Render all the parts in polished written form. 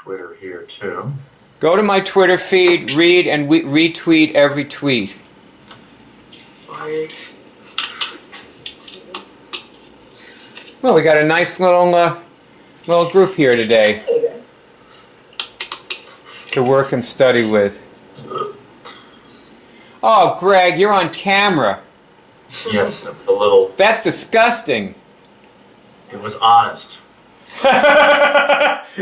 Twitter here too. Go to my Twitter feed, read, and retweet every tweet. Well, we got a nice little group here today to work and study with. Oh, Greg, you're on camera. Yes, that's a little... That's disgusting. It was honest.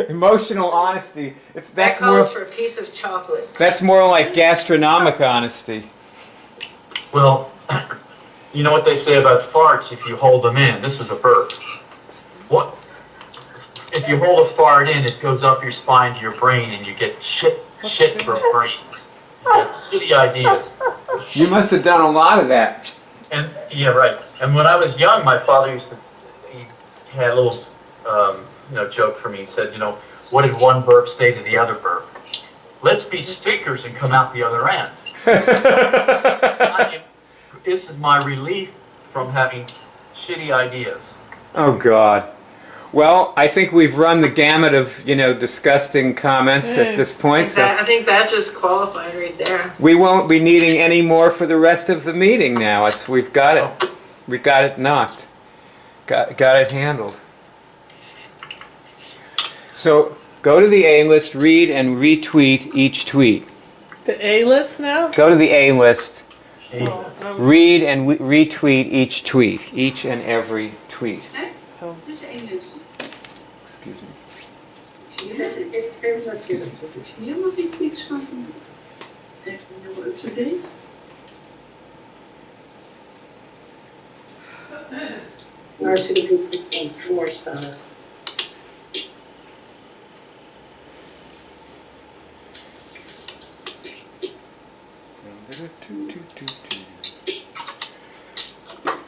Emotional honesty. That calls for a piece of chocolate. That's more like gastronomic honesty. Well, you know what they say about farts if you hold them in? This is a burp. What? If you hold a fart in, it goes up your spine to your brain and you get shit for a brain. You get shitty ideas. You must have done a lot of that. And yeah, right. And when I was young, my father he had a little joke for me. He said, what did one burp say to the other burp? Let's be speakers and come out the other end. This is my relief from having shitty ideas. Oh, God. Well, I think we've run the gamut of, disgusting comments at this point. I think that just qualified right there. We won't be needing any more for the rest of the meeting now. We've got it. We got it knocked. Got it handled. So go to the A-list, read and retweet each tweet. The A-list now? Go to the A-list, Oh, read and retweet each tweet, each and every tweet. Excuse me.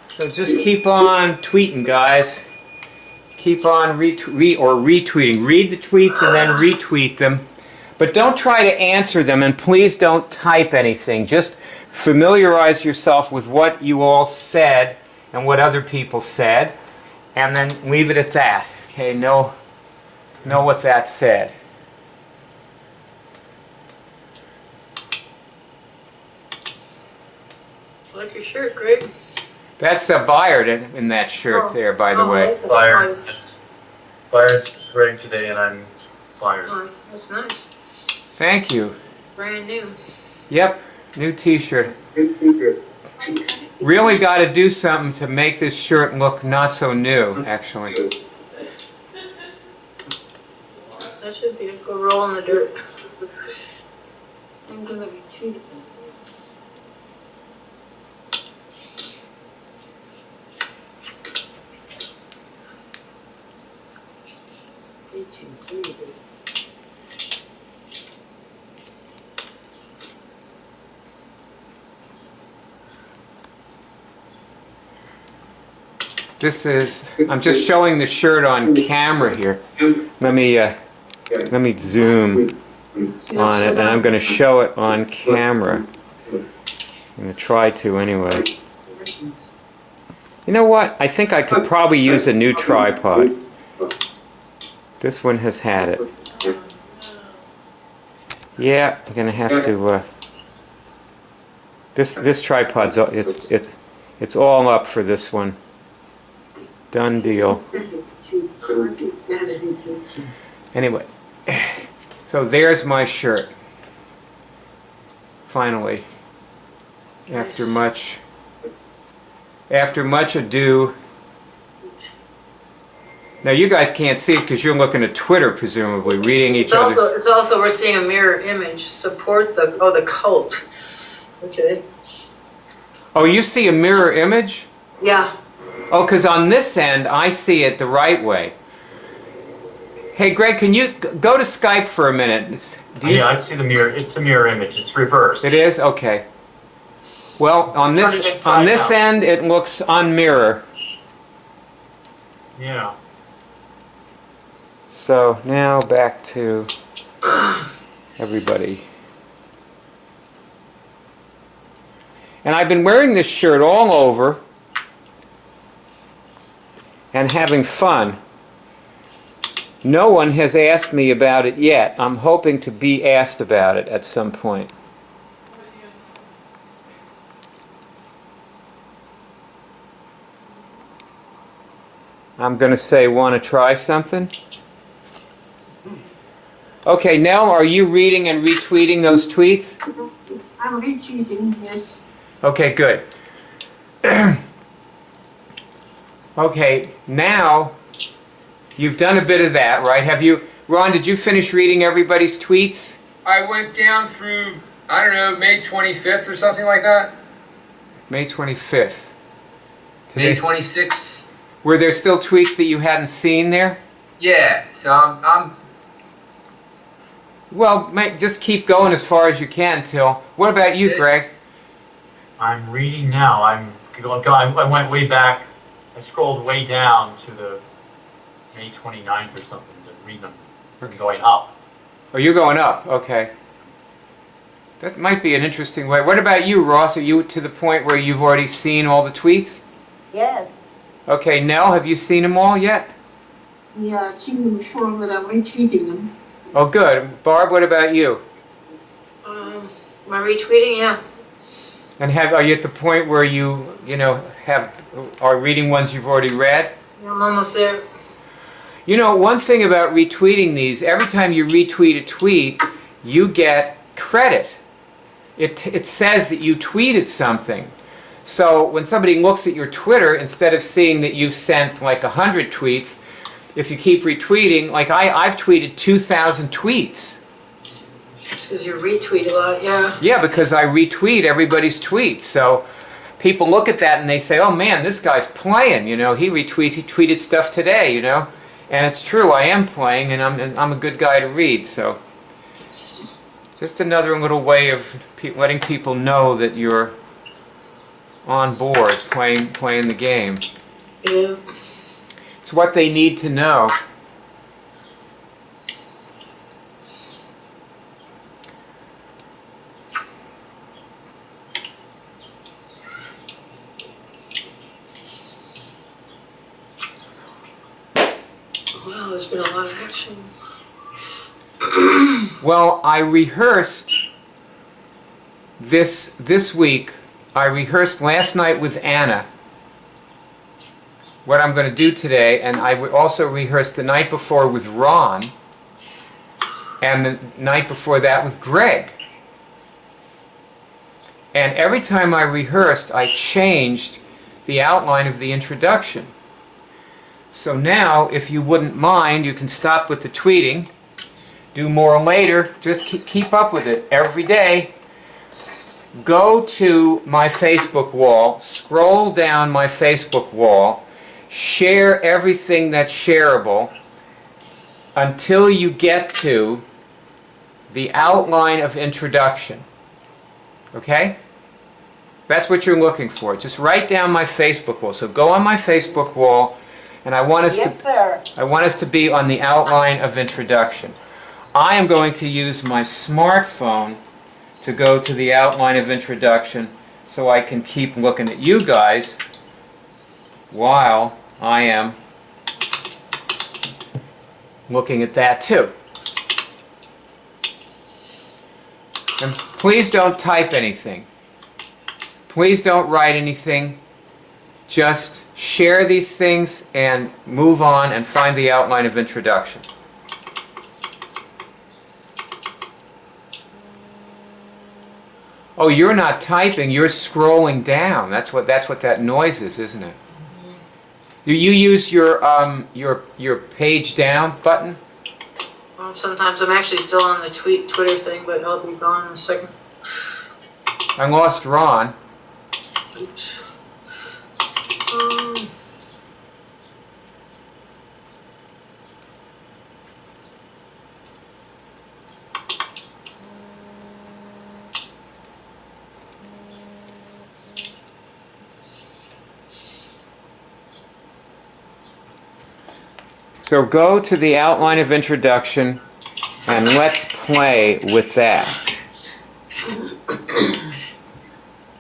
So just keep on tweeting, guys. Keep on retweeting. Read the tweets and then retweet them. But don't try to answer them, and please don't type anything. Just familiarize yourself with what you all said and what other people said, and then leave it at that. Okay, know what that said. I like your shirt, Greg. That's the Bayard in that shirt there, by the way. Bayard's wearing today, and I'm fired. Oh, that's nice. Thank you. Brand new. Yep, new t-shirt. Really got to do something to make this shirt look not so new, actually. That should be a good roll in the dirt. I'm gonna be cheated. I'm just showing the shirt on camera here. Let me zoom on it, and I'm going to show it on camera. I'm going to try to anyway. You know what? I think I could probably use a new tripod. This one has had it. Yeah, I'm going to have to... This tripod's it's all up for this one. Done deal. Anyway, so there's my shirt. Finally, after much ado. Now you guys can't see it because you're looking at Twitter, presumably, reading each other. It's also we're seeing a mirror image. Support the cult. Okay. Oh, you see a mirror image? Yeah. Oh, because on this end, I see it the right way. Hey, Greg, can you go to Skype for a minute? Yeah, I see the mirror. It's the mirror image. It's reversed. It is? Okay. Well, on this end, it looks on mirror. Yeah. So now back to everybody. And I've been wearing this shirt all over and having fun. No one has asked me about it yet. I'm hoping to be asked about it at some point. I'm going to say, want to try something? Okay, Nell, are you reading and retweeting those tweets? I'm retweeting, yes. Okay, good. Okay, now you've done a bit of that, right? Have you, Ron, did you finish reading everybody's tweets? I went down through, I don't know, May 25th or something like that. May 25th. May Today, 26th. were there still tweets that you hadn't seen there? Yeah, so I'm Well, just keep going as far as you can till. What about you, Greg? I'm reading now. I went way back. I scrolled way down to the May 29th or something to read them. I'm going up. Oh, you're going up. Okay. That might be an interesting way. What about you, Ross? Are you to the point where you've already seen all the tweets? Yes. Okay, Nell, have you seen them all yet? Yeah, I've seen them before, but I'm retweeting them. Oh, good. Barb, what about you? Am I retweeting? Yeah. And are you at the point where you are reading ones you've already read? I'm almost there. You know, one thing about retweeting these, every time you retweet a tweet, you get credit. It says that you tweeted something. So when somebody looks at your Twitter, instead of seeing that you've sent like 100 tweets, if you keep retweeting, like I've tweeted 2,000 tweets. It's because you retweet a lot, yeah. Yeah, because I retweet everybody's tweets. So people look at that and they say, oh man, this guy's playing, he tweeted stuff today, And it's true, I am playing and I'm a good guy to read, so just another little way of letting people know that you're on board playing the game. Yeah. It's what they need to know. Wow, there's been a lot of action. Well, I rehearsed this week. I rehearsed last night with Anna what I'm going to do today, and I would also rehearse the night before with Ron, and the night before that with Greg. And every time I rehearsed, I changed the outline of the introduction. So now, if you wouldn't mind, you can stop with the tweeting, do more later, just keep up with it every day. Go to my Facebook wall, scroll down my Facebook wall, share everything that's shareable until you get to the outline of introduction. Okay? That's what you're looking for. Just write down my Facebook wall. So go on my Facebook wall, and I want us to be on the outline of introduction. I am going to use my smartphone to go to the outline of introduction so I can keep looking at you guys while I am looking at that too. And please don't type anything. Please don't write anything. Just share these things and move on and find the outline of introduction. Oh, you're not typing, you're scrolling down. That's what that noise is, isn't it? Do you use your page down button? Sometimes I'm actually still on the Twitter thing, but I'll be gone in a second. I lost Ron. Oops. So go to the outline of introduction and let's play with that.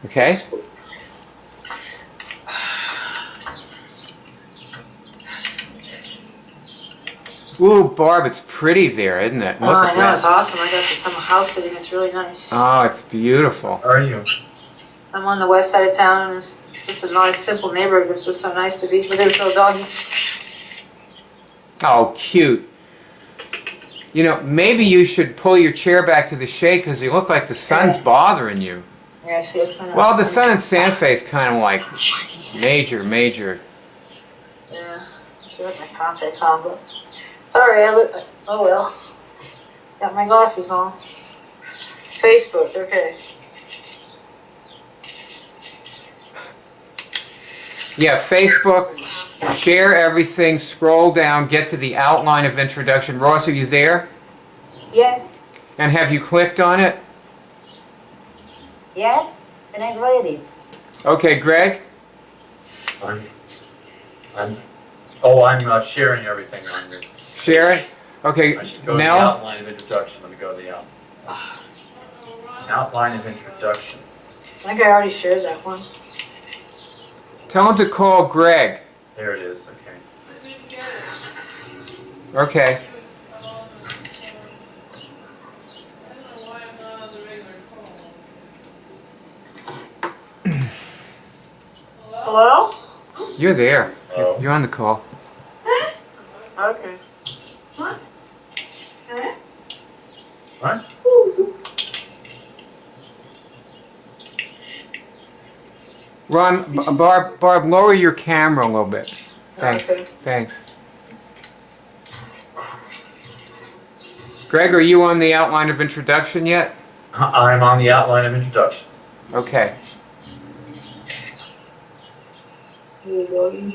Okay? Ooh, Barb, it's pretty there, isn't it? Oh, Look I at know, it's that. awesome. I got this summer house sitting. It's really nice. Oh, it's beautiful. How are you? I'm on the west side of town, and it's just a nice, simple neighborhood. It's just so nice to be with this little doggy. Oh, cute. You know, maybe you should pull your chair back to the shade because you look like the sun's bothering you. Yeah, actually, it's kind of. Well, the sun in Santa Fe is kind of like major. Yeah, I should have my contacts on, but sorry, I look. Oh well. Got my glasses on. Facebook, okay. Yeah, Facebook, share everything, scroll down, get to the outline of introduction. Ross, are you there? Yes, And have you clicked on it? yes, and I've read it. Okay, Greg? I'm sharing everything on this. Share it? Okay, I should go to the Mel? outline of introduction. Let me go to the outline of introduction. I think I already shared that one. Tell him to call Greg. There it is, okay. Okay. Hello? You're there. Oh. You're on the call. Okay. What? Huh? What? Ron, Barb, lower your camera a little bit. Thanks. Okay. Thanks. Greg, are you on the outline of introduction yet? I'm on the outline of introduction. Okay. Here you go.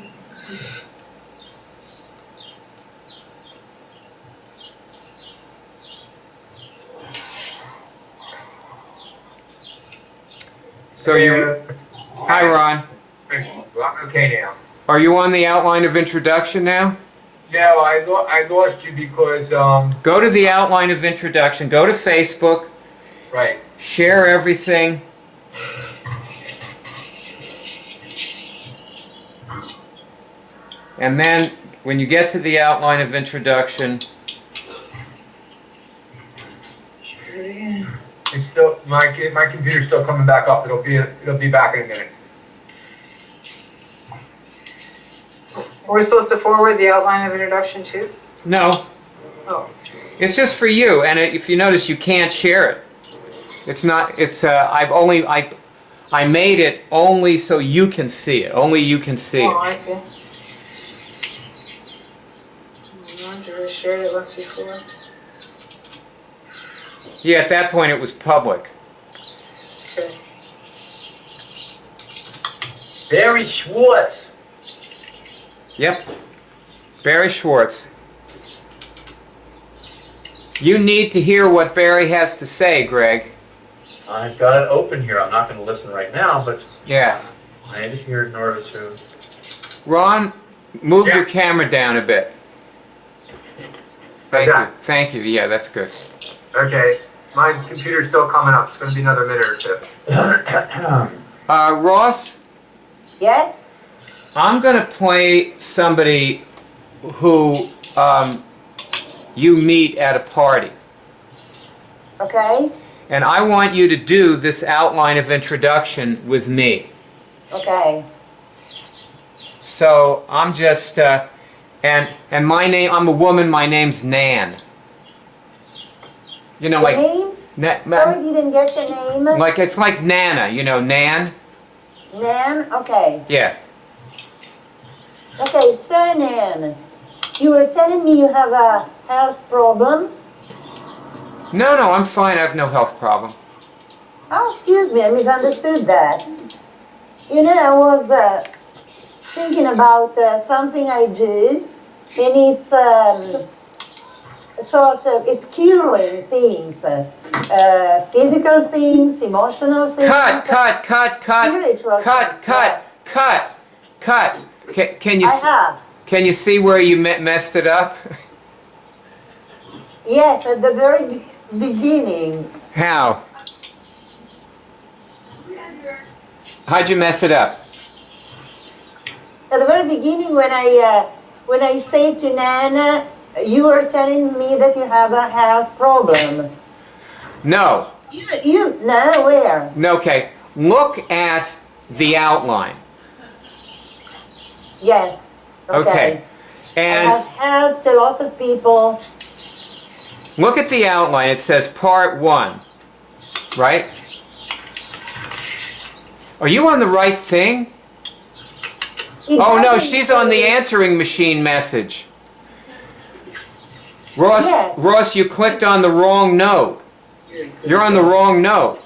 So you... Hi, Ron. I'm okay now. Are you on the outline of introduction now? No, I lost you because, Go to the outline of introduction. Go to Facebook. right. Share everything. And then when you get to the outline of introduction, It's still, my computer's still coming back up. It'll be back in a minute. We're supposed to forward the outline of introduction too? no, Oh. it's just for you. And if you notice, you can't share it. It's not. It's. I made it only so you can see it. Only you can see Oh, it. I see. I shared it once before. Yeah, at that point it was public. Okay. Barry Schwartz. Yep. Barry Schwartz. You need to hear what Barry has to say, Greg. I've got it open here. I'm not going to listen right now, but Yeah. I need to hear it in order to... Ron, move Yeah. your camera down a bit. Thank Okay. you. Thank you. Yeah, that's good. Okay. My computer's still coming up. It's going to be another minute or two. Ross, Yes, I'm going to play somebody who you meet at a party. okay, And I want you to do this outline of introduction with me. okay. So I'm just, and my name, I'm a woman, my name's Nan. You know, Your like, name? Sorry, didn't get your name. like, it's like Nana, you know, Nan? Nan? Okay. Yeah. Okay, so Nan, you were telling me you have a health problem. No, I'm fine, I have no health problem. Oh, excuse me, I misunderstood that. You know, I was thinking about something I do, and it's sort of, it's curing things, physical things, emotional things. Spiritual Cut. Can you I have. can you see where you messed it up? Yes, at the very beginning. How? How'd you mess it up? At the very beginning, when I say to Nana, You were telling me that you have a health problem. No. No, where? No, okay. Look at the outline. Yes. Okay. I And have helped a lot of people. look at the outline. It says part 1, right? Are you on the right thing? Oh no, she's on the answering machine message. Ross, Yes. Ross, you clicked on the wrong note. You're on the wrong note.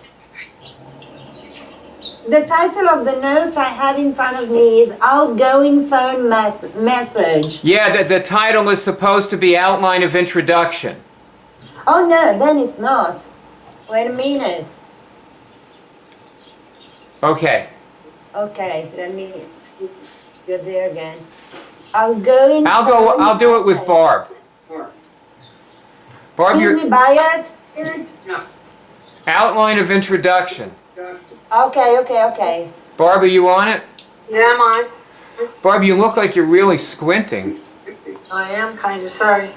The title of the note I have in front of me is Outgoing Phone Message. Yeah, the title is supposed to be Outline of Introduction. Oh no, then it's not. Wait a minute. Okay. Okay, let me go there again. Outgoing. I'll do it with Barb. Barb, Excuse your me, Bayard? outline of introduction. Okay. Barb, are you on it? Yeah, I'm on. Barb, you look like you're really squinting. I am kind of sorry.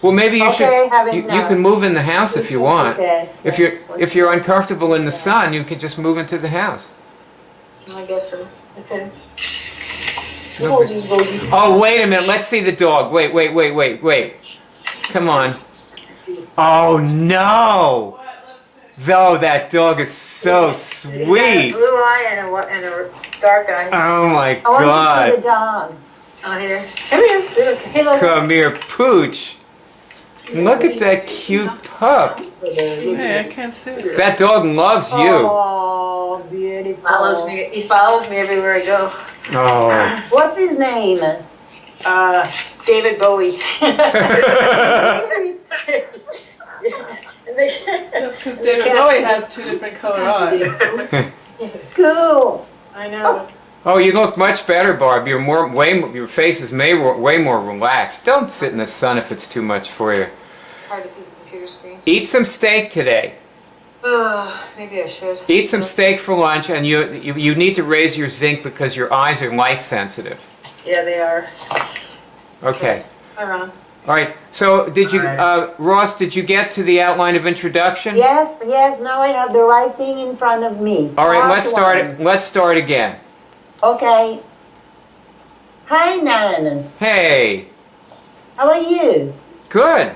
Well, maybe you Okay, have it you now. can move in the house if you want. Yes, If you're uncomfortable in the sun, you can just move into the house. I guess so. Okay. No big- Oh, wait a minute. Let's see the dog. Wait. Come on. Oh no! No, that dog is so You got a sweet. blue eye and a dark eye. Oh my I want to see the God! dog. Oh, here. Come here. Look. Hey, look. Come here, Pooch. Look at that cute pup. Hey, I can't see it. That dog loves you. Oh, beautiful. Follows me. He follows me everywhere I go. Oh. What's his name? David Bowie. That's because David Bowie has 2 different color eyes. Cool. I know. Oh, you look much better, Barb. Your face is way more relaxed. Don't sit in the sun if it's too much for you. Hard to see the computer screen. Eat some steak today. Maybe I should. Eat some steak for lunch, and you need to raise your zinc because your eyes are light sensitive. Yeah, they are. Okay. Hi, Ron. All right. So, Ross? Did you get to the outline of introduction? Yes, now I have the right thing in front of me. All right. Part Let's start again. one. Okay. Hi, Nan. Hey. How are you? Good.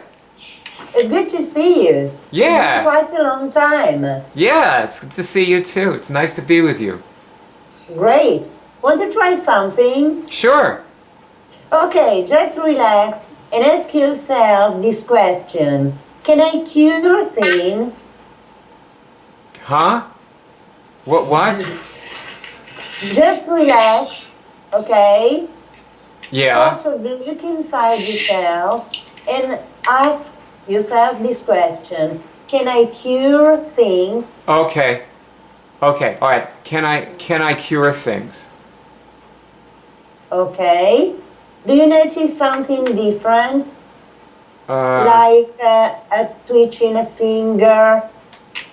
It's good to see you. Yeah. It's been quite a long time. Yeah. It's good to see you too. It's nice to be with you. Great. Want to try something? Sure. Okay, just relax and ask yourself this question. Can I cure things? Huh? What? Just relax, okay? Yeah. Also look inside yourself and ask yourself this question. Can I cure things? Okay. All right. Can I cure things? Okay. Do you notice something different? Uh, Like a twitch in a finger?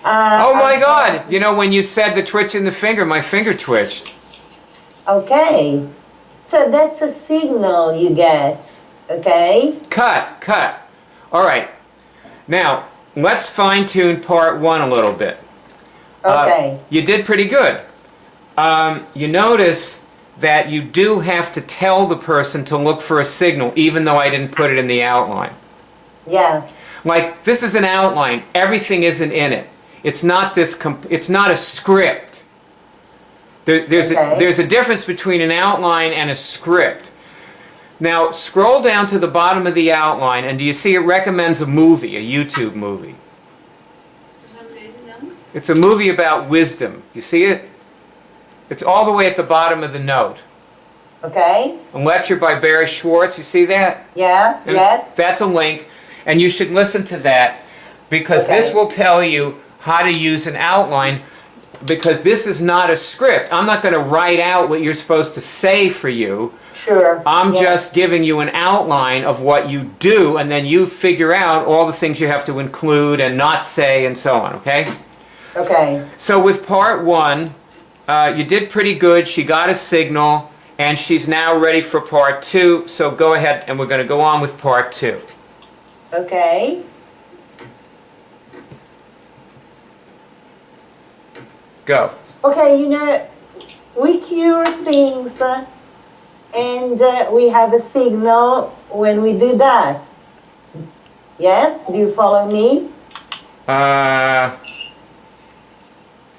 Oh my God! You know, when you said the twitch in the finger, my finger twitched. Okay. So that's a signal you get, okay? Cut. All right. Now, let's fine-tune part 1 a little bit. Okay. You did pretty good. You notice that you do have to tell the person to look for a signal, even though I didn't put it in the outline. Yeah. Like, this is an outline. Everything isn't in it. It's not it's not a script. There's a difference between an outline and a script. Now, scroll down to the bottom of the outline, and do you see it recommends a movie, a YouTube movie? It's a movie about wisdom. You see it? It's all the way at the bottom of the note. Okay. A lecture by Barry Schwartz. You see that? Yeah. And Yes. that's a link, and you should listen to that because this will tell you how to use an outline, because this is not a script. I'm not going to write out what you're supposed to say for you. Sure. I'm Yes. just giving you an outline of what you do, and then you figure out all the things you have to include and not say and so on, okay? Okay. So with part 1, you did pretty good. She got a signal, And she's now ready for part 2. So go ahead, and we're going to go on with part 2. Okay. Go. Okay, you know, we cure things and we have a signal when we do that. Yes? Do you follow me?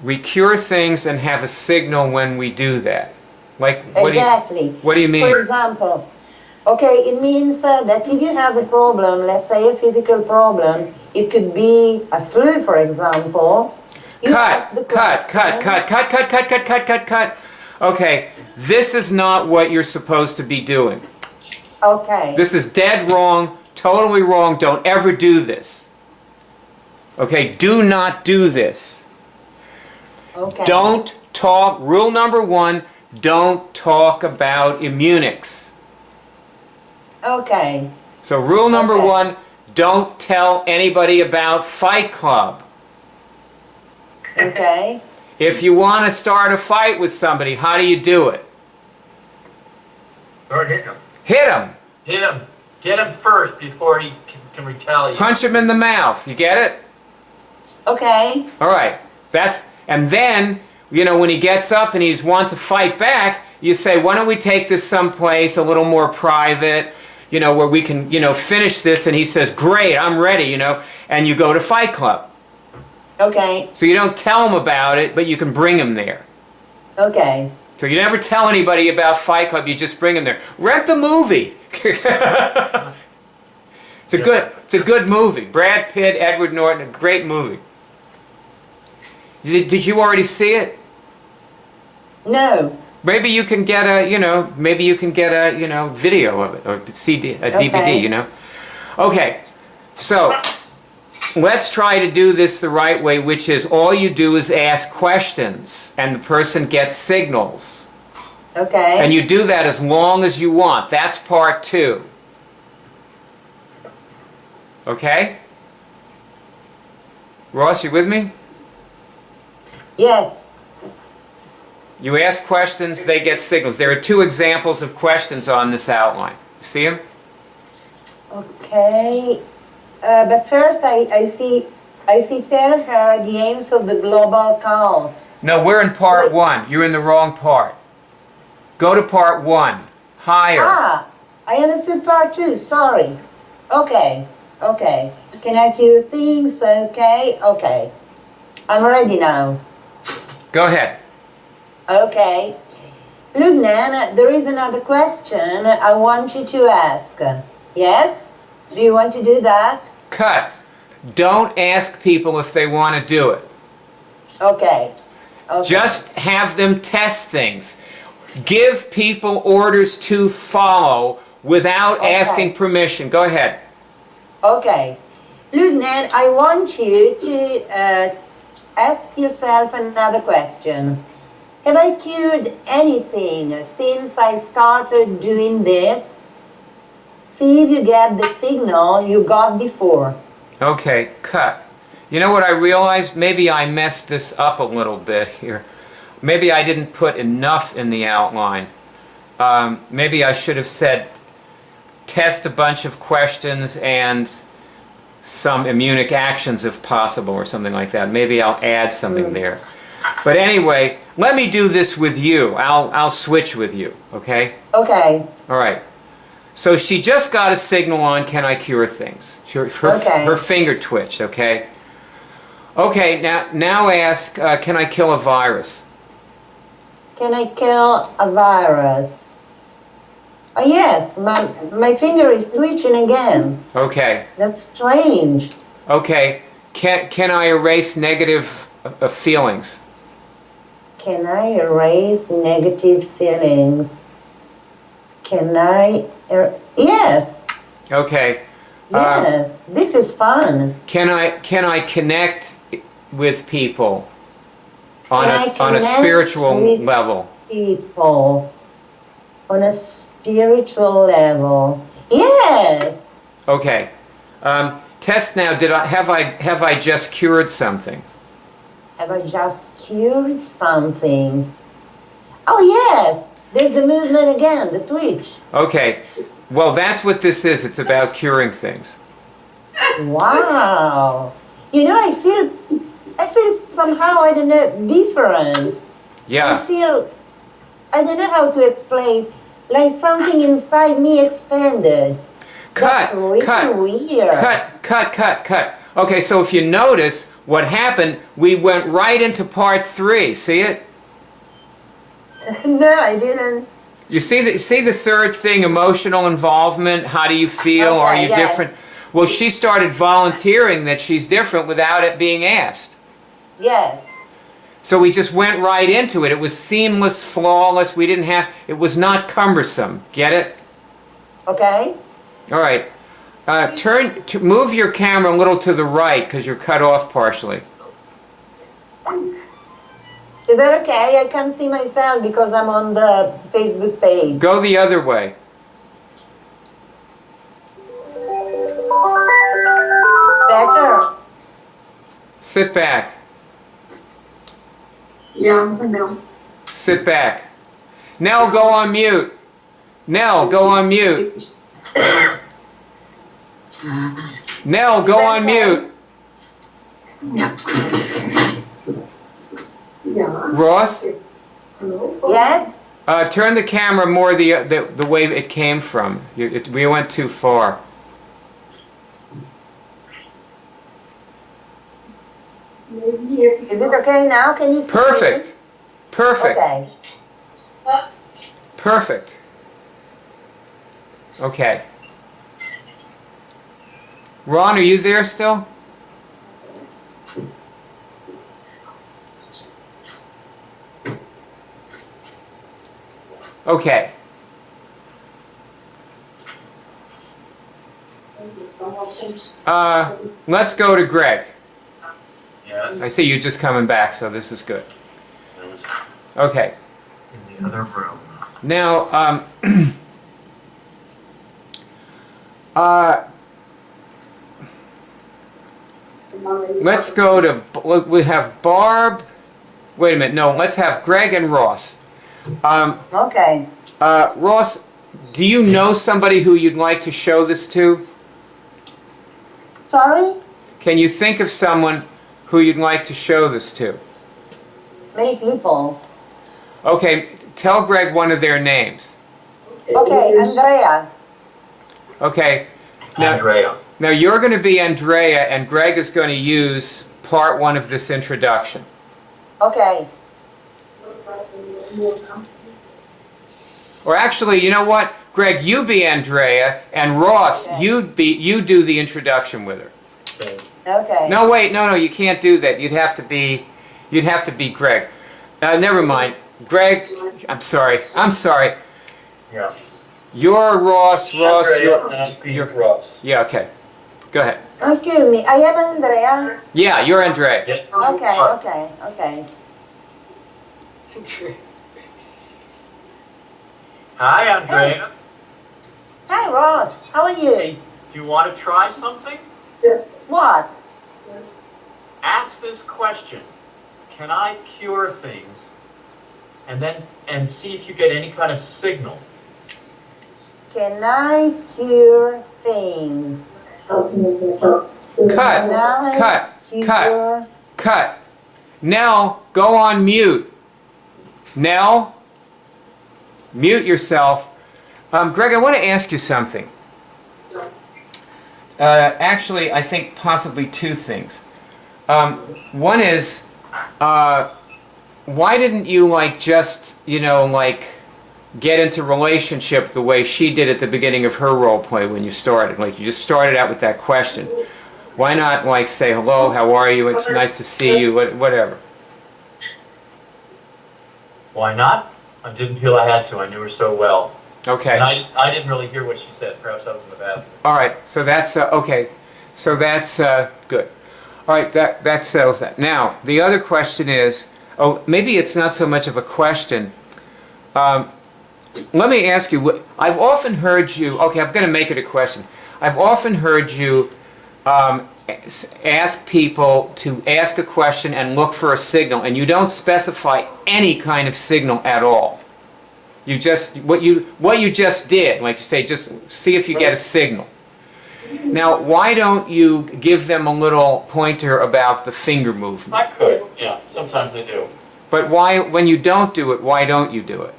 We cure things and have a signal when we do that. Like, what Exactly. what do you mean? For example, okay, it means that if you have a problem, let's say a physical problem, it could be a flu, for example. Cut. Okay, this is not what you're supposed to be doing. Okay. This is dead wrong, totally wrong. Don't ever do this. Okay, do not do this. Okay. Don't talk, rule number 1, don't talk about immunics. Okay. So rule number Okay. 1, don't tell anybody about Fight Club. Okay. If you want to start a fight with somebody, how do you do it? Start hitting him. Hit him. Hit him. Get him first before he can retaliate. Punch him in the mouth. You get it? Okay. All right. And then, you know, when he gets up and he wants to fight back, you say, why don't we take this someplace a little more private, you know, where we can, you know, finish this. And he says, great, I'm ready, you know, and you go to Fight Club. Okay. So you don't tell him about it, but you can bring him there. Okay. So you never tell anybody about Fight Club, you just bring him there. Rent the movie. It's a good movie. Brad Pitt, Edward Norton, a great movie. Did you already see it? No. Maybe you can get a, you know, video of it, or CD, a DVD, Okay. you know. Okay, so let's try to do this the right way, which is all you do is ask questions, and the person gets signals. Okay. And you do that as long as you want. That's part 2. Okay? Ross, you with me? Yes. You ask questions, they get signals. There are 2 examples of questions on this outline. See them? Okay. But first I see tell her the aims of the global count. No, we're in part 1. You're in the wrong part. Go to part 1. Higher. Ah, I understood part 2, sorry. Okay. Okay. Can I cure things? Okay. Okay. I'm ready now. Go ahead. Okay. Look, Nan, there is another question I want you to ask. Yes? Do you want to do that? Cut. Don't ask people if they want to do it. Okay. Okay. Just have them test things. Give people orders to follow without Okay. asking permission. Go ahead. Okay. Look, Nan, I want you to ask yourself another question. Have I cured anything since I started doing this? See if you get the signal you got before. Okay, cut. You know what I realized? Maybe I messed this up a little bit here. Maybe I didn't put enough in the outline. Maybe I should have said test a bunch of questions and some immunic actions if possible, or something like that. Maybe I'll add something there. But anyway, let me do this with you. I'll switch with you, okay? Okay. All right. So she just got a signal on can I cure things. Okay. Her finger twitched, okay? Okay, now ask, can I kill a virus? Can I kill a virus? Oh yes, my finger is twitching again. Okay. That's strange. Okay. Can I erase negative feelings? Can I erase negative feelings? Can I... yes. Okay. Yes. This is fun. Can I connect with people on Can I a connect spiritual with level? people on a spiritual level? Yes. Okay. Test now. Have I just cured something? Have I just cured something? Oh yes. There's the movement again, the twitch. Okay. Well, that's what this is. It's about curing things. Wow. You know, I feel somehow, I don't know, different. Yeah. I don't know how to explain, like something inside me expanded. Cut, That's really cut, weird. cut. Okay, so if you notice what happened, we went right into part 3. See it? No, I didn't. You see the third thing, emotional involvement. How do you feel? Okay, Are you yes. different? Well, she started volunteering that she's different without it being asked. Yes. So we just went right into it. It was seamless, flawless. It was not cumbersome. Get it? Okay. All right. Move your camera a little to the right because you're cut off partially. Is that okay? I can't see myself because I'm on the Facebook page. Go the other way. Better. Sit back. Yeah, I know. Sit back. Nell, go on mute. Nell, go on mute. Nell, go on mute. Yeah. Yeah. Ross, Yes? turn the camera more the way it came from. We went too far. Is it okay now? Can you see Perfect. me? Perfect. Okay. Perfect. Okay. Ron, are you there still? Okay. Let's go to Greg. Yeah, I see you just coming back, so this is good. Okay. in the other room. Now, let's go to, we have Barb. Wait a minute, no, let's have Greg and Ross. Okay. Ross, do you know somebody who you'd like to show this to? Sorry? Can you think of someone who you'd like to show this to? Many people. Okay, tell Greg one of their names. Okay, Andrea. Okay. Now, Andrea. now you're going to be Andrea, and Greg is going to use part 1 of this introduction. Okay. Or actually, you know what? Greg, you be Andrea, and Ross, Okay. you do the introduction with her. Okay. Okay. No, wait, no, you can't do that. You'd have to be Greg. Never mind. Greg, I'm sorry. Yeah. You're Ross. Ross, Andrea, you're Ross. yeah. Okay, go ahead. Excuse me, I am Andrea. Yeah, you're Andrea. Yes. Okay. Hi, Andrea. Hi, Ross. How are you? Do you want to try something? What? Ask this question. Can I cure things? And see if you get any kind of signal. Can I cure things? Can I Cut. Nell, go on mute. Nell, mute yourself. Greg, I want to ask you something. Actually, I think possibly 2 things. One is, why didn't you get into relationship the way she did at the beginning of her role play when you started? Like, you just started out with that question. Why not say hello, how are you, it's nice to see you, whatever. Why not? I didn't feel I had to. I knew her so well. Okay. And I didn't really hear what she said. Perhaps I was in the bathroom. All right. So that's okay. So that's good. All right. That settles that. Now the other question is, maybe it's not so much of a question. Let me ask you. I've often heard you. Okay, I'm going to make it a question. I've often heard you ask people to ask a question and look for a signal, and you don't specify any kind of signal at all. You just what you just did, like you say, just see if you get a signal. Now, why don't you give them a little pointer about the finger movement? I could, yeah. Sometimes I do. But why, when you don't do it, why don't you do it?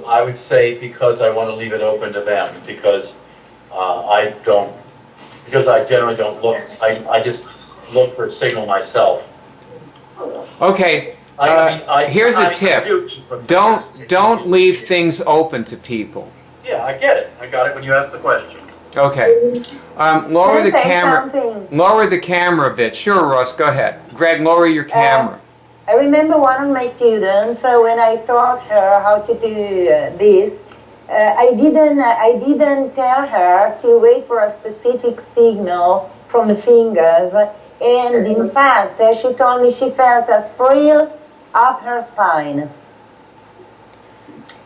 I would say because I want to leave it open to them, because because I generally don't look, I just look for a signal myself. Okay, here's a tip. Don't leave things open to people. Yeah, I get it. I got it when you asked the question. Okay. Lower the Can I say camera. something? Lower the camera a bit. Sure, Ross, go ahead. Greg, lower your camera. I remember one of my students, when I taught her how to do this, I didn't tell her to wait for a specific signal from the fingers. And in fact, she told me she felt a thrill up her spine.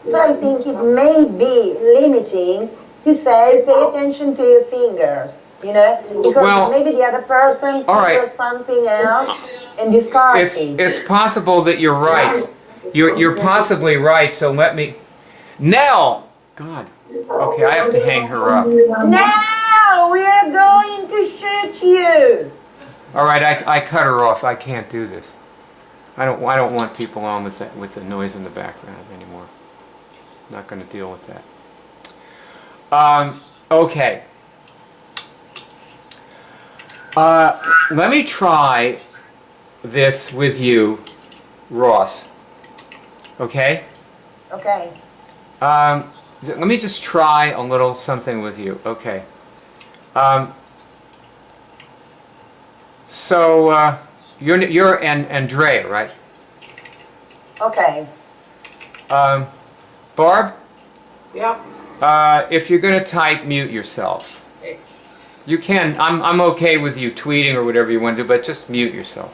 So I think it may be limiting to say, pay attention to your fingers, you know, because maybe the other person does something else and discards it. It's possible that you're right. You're possibly right, so let me... Nell! God. Okay, I have to hang her up. Now we are going to shoot you! All right, I cut her off. I can't do this. I don't want people on with the noise in the background anymore. I'm not going to deal with that. Okay. Let me try this with you, Ross. Okay? Okay. Let me just try a little something with you. Okay. So you're Andrea, right? Okay. Barb? Yep. If you're going to type, mute yourself. You can. I'm okay with you tweeting or whatever you want to do, but just mute yourself.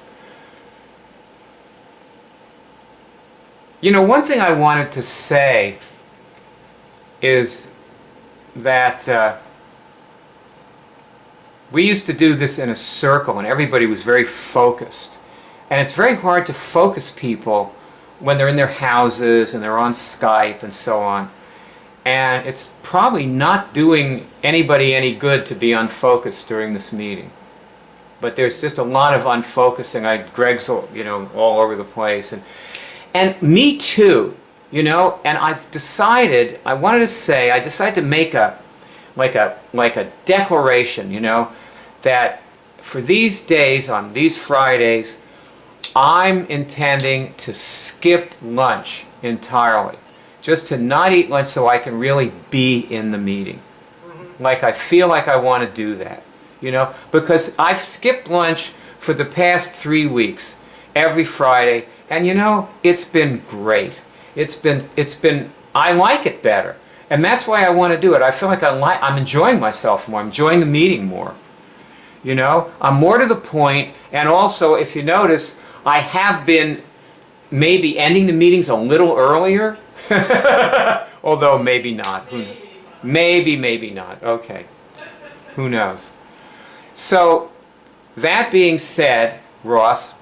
You know, one thing I wanted to say is that we used to do this in a circle and everybody was very focused. And it's very hard to focus people when they're in their houses and they're on Skype and so on. And it's probably not doing anybody any good to be unfocused during this meeting. But there's just a lot of unfocusing. Greg's, you know, all over the place. And me too, you know, and I've decided, I decided to make like a declaration, you know, that for these days, on these Fridays, I'm intending to skip lunch entirely. Just to not eat lunch so I can really be in the meeting. Like I feel like I want to do that, you know, because I've skipped lunch for the past 3 weeks, every Friday, and you know, it's been great. It's been, I like it better. And that's why I want to do it. I feel like I'm enjoying myself more. I'm enjoying the meeting more. You know, I'm more to the point, and also, if you notice, I have been maybe ending the meetings a little earlier. Although maybe not. Maybe not. Okay. Who knows? So, that being said, Ross,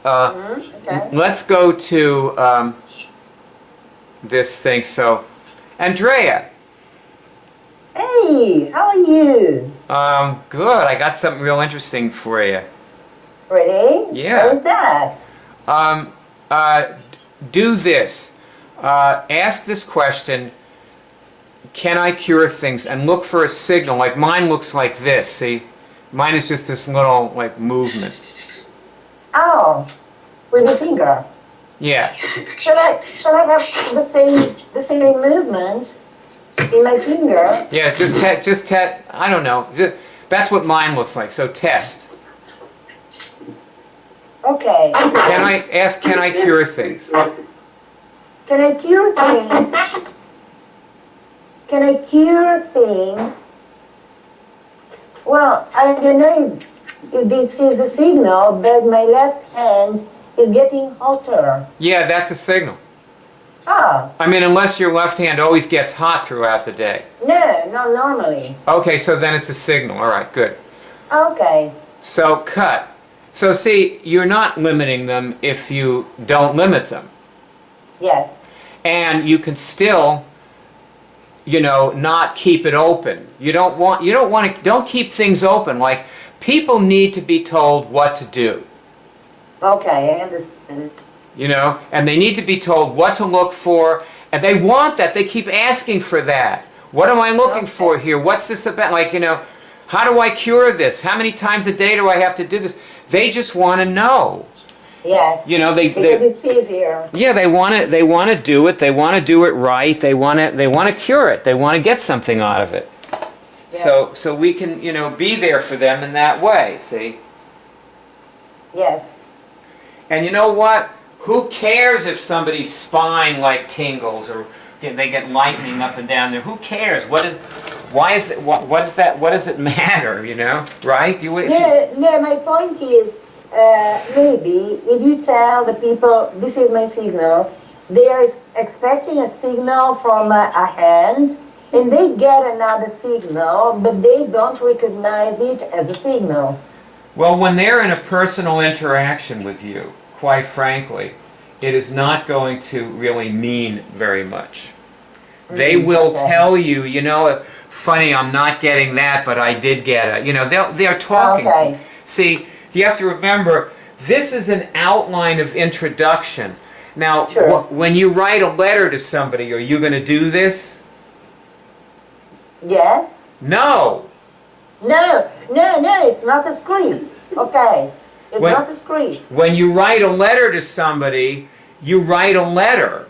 let's go to this thing. So, Andrea. Hey, how are you? Good. I got something real interesting for you. Really? Yeah. What is that? Do this. Ask this question, can I cure things? And look for a signal. Like mine looks like this, see? Mine is just this little, like, movement. Oh, with the finger. Yeah. Shall I have the same movement in my finger? Yeah, just I don't know. That's what mine looks like, so test. Okay. Can I cure things? Can I cure things? Can I cure things? Well, I don't know if this is a signal, but my left hand is getting hotter. Yeah, that's a signal. Ah. I mean, unless your left hand always gets hot throughout the day. No, not normally. Okay, so then it's a signal. All right, good. Okay. So cut. So see, you're not limiting them if you don't limit them. Yes. And you can still, you know, not keep it open. Don't keep things open. Like, people need to be told what to do. Okay, I understand. You know, and they need to be told what to look for, and they want that. They keep asking for that. What am I looking for here? What's this about? Like, you know, how do I cure this? How many times a day do I have to do this? They just want to know. Yes. You know, because it's easier. yeah, they want to do it. They want to do it right. They want to cure it. They want to get something out of it. Yeah. So we can, you know, be there for them in that way, see? Yes. And you know what? Who cares if somebody's spine like tingles or they get lightning up and down there? Who cares? What does it matter, you know? Right? My point is, maybe if you tell the people, this is my signal, they are expecting a signal from a hand, and they get another signal, but they don't recognize it as a signal. Well, when they're in a personal interaction with you, quite frankly, it is not going to really mean very much. They will tell you, you know, funny, I'm not getting that, but I did get it. You know, they're talking to you. See, you have to remember, this is an outline of introduction. Now, when you write a letter to somebody, are you going to do this? Yes? No. No, it's not a script. Okay, it's not a script. When you write a letter to somebody, you write a letter.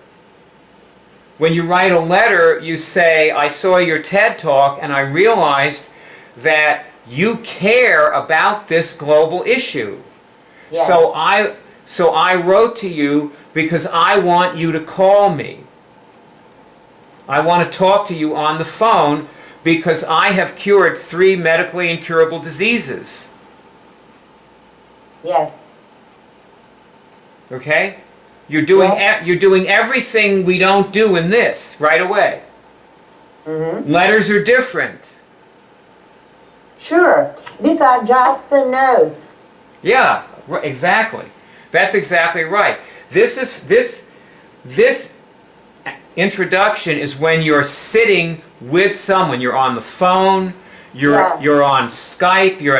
When you write a letter, you say, I saw your TED Talk and I realized that you care about this global issue. Yes. So I wrote to you because I want you to call me. I want to talk to you on the phone because I have cured 3 medically incurable diseases. Yes. Okay? You're doing everything we don't do in this right away. Mm-hmm. Letters are different. Sure. These are just the notes. Yeah, exactly. That's exactly right. This introduction is when you're sitting with someone. You're on the phone. You're on Skype. You're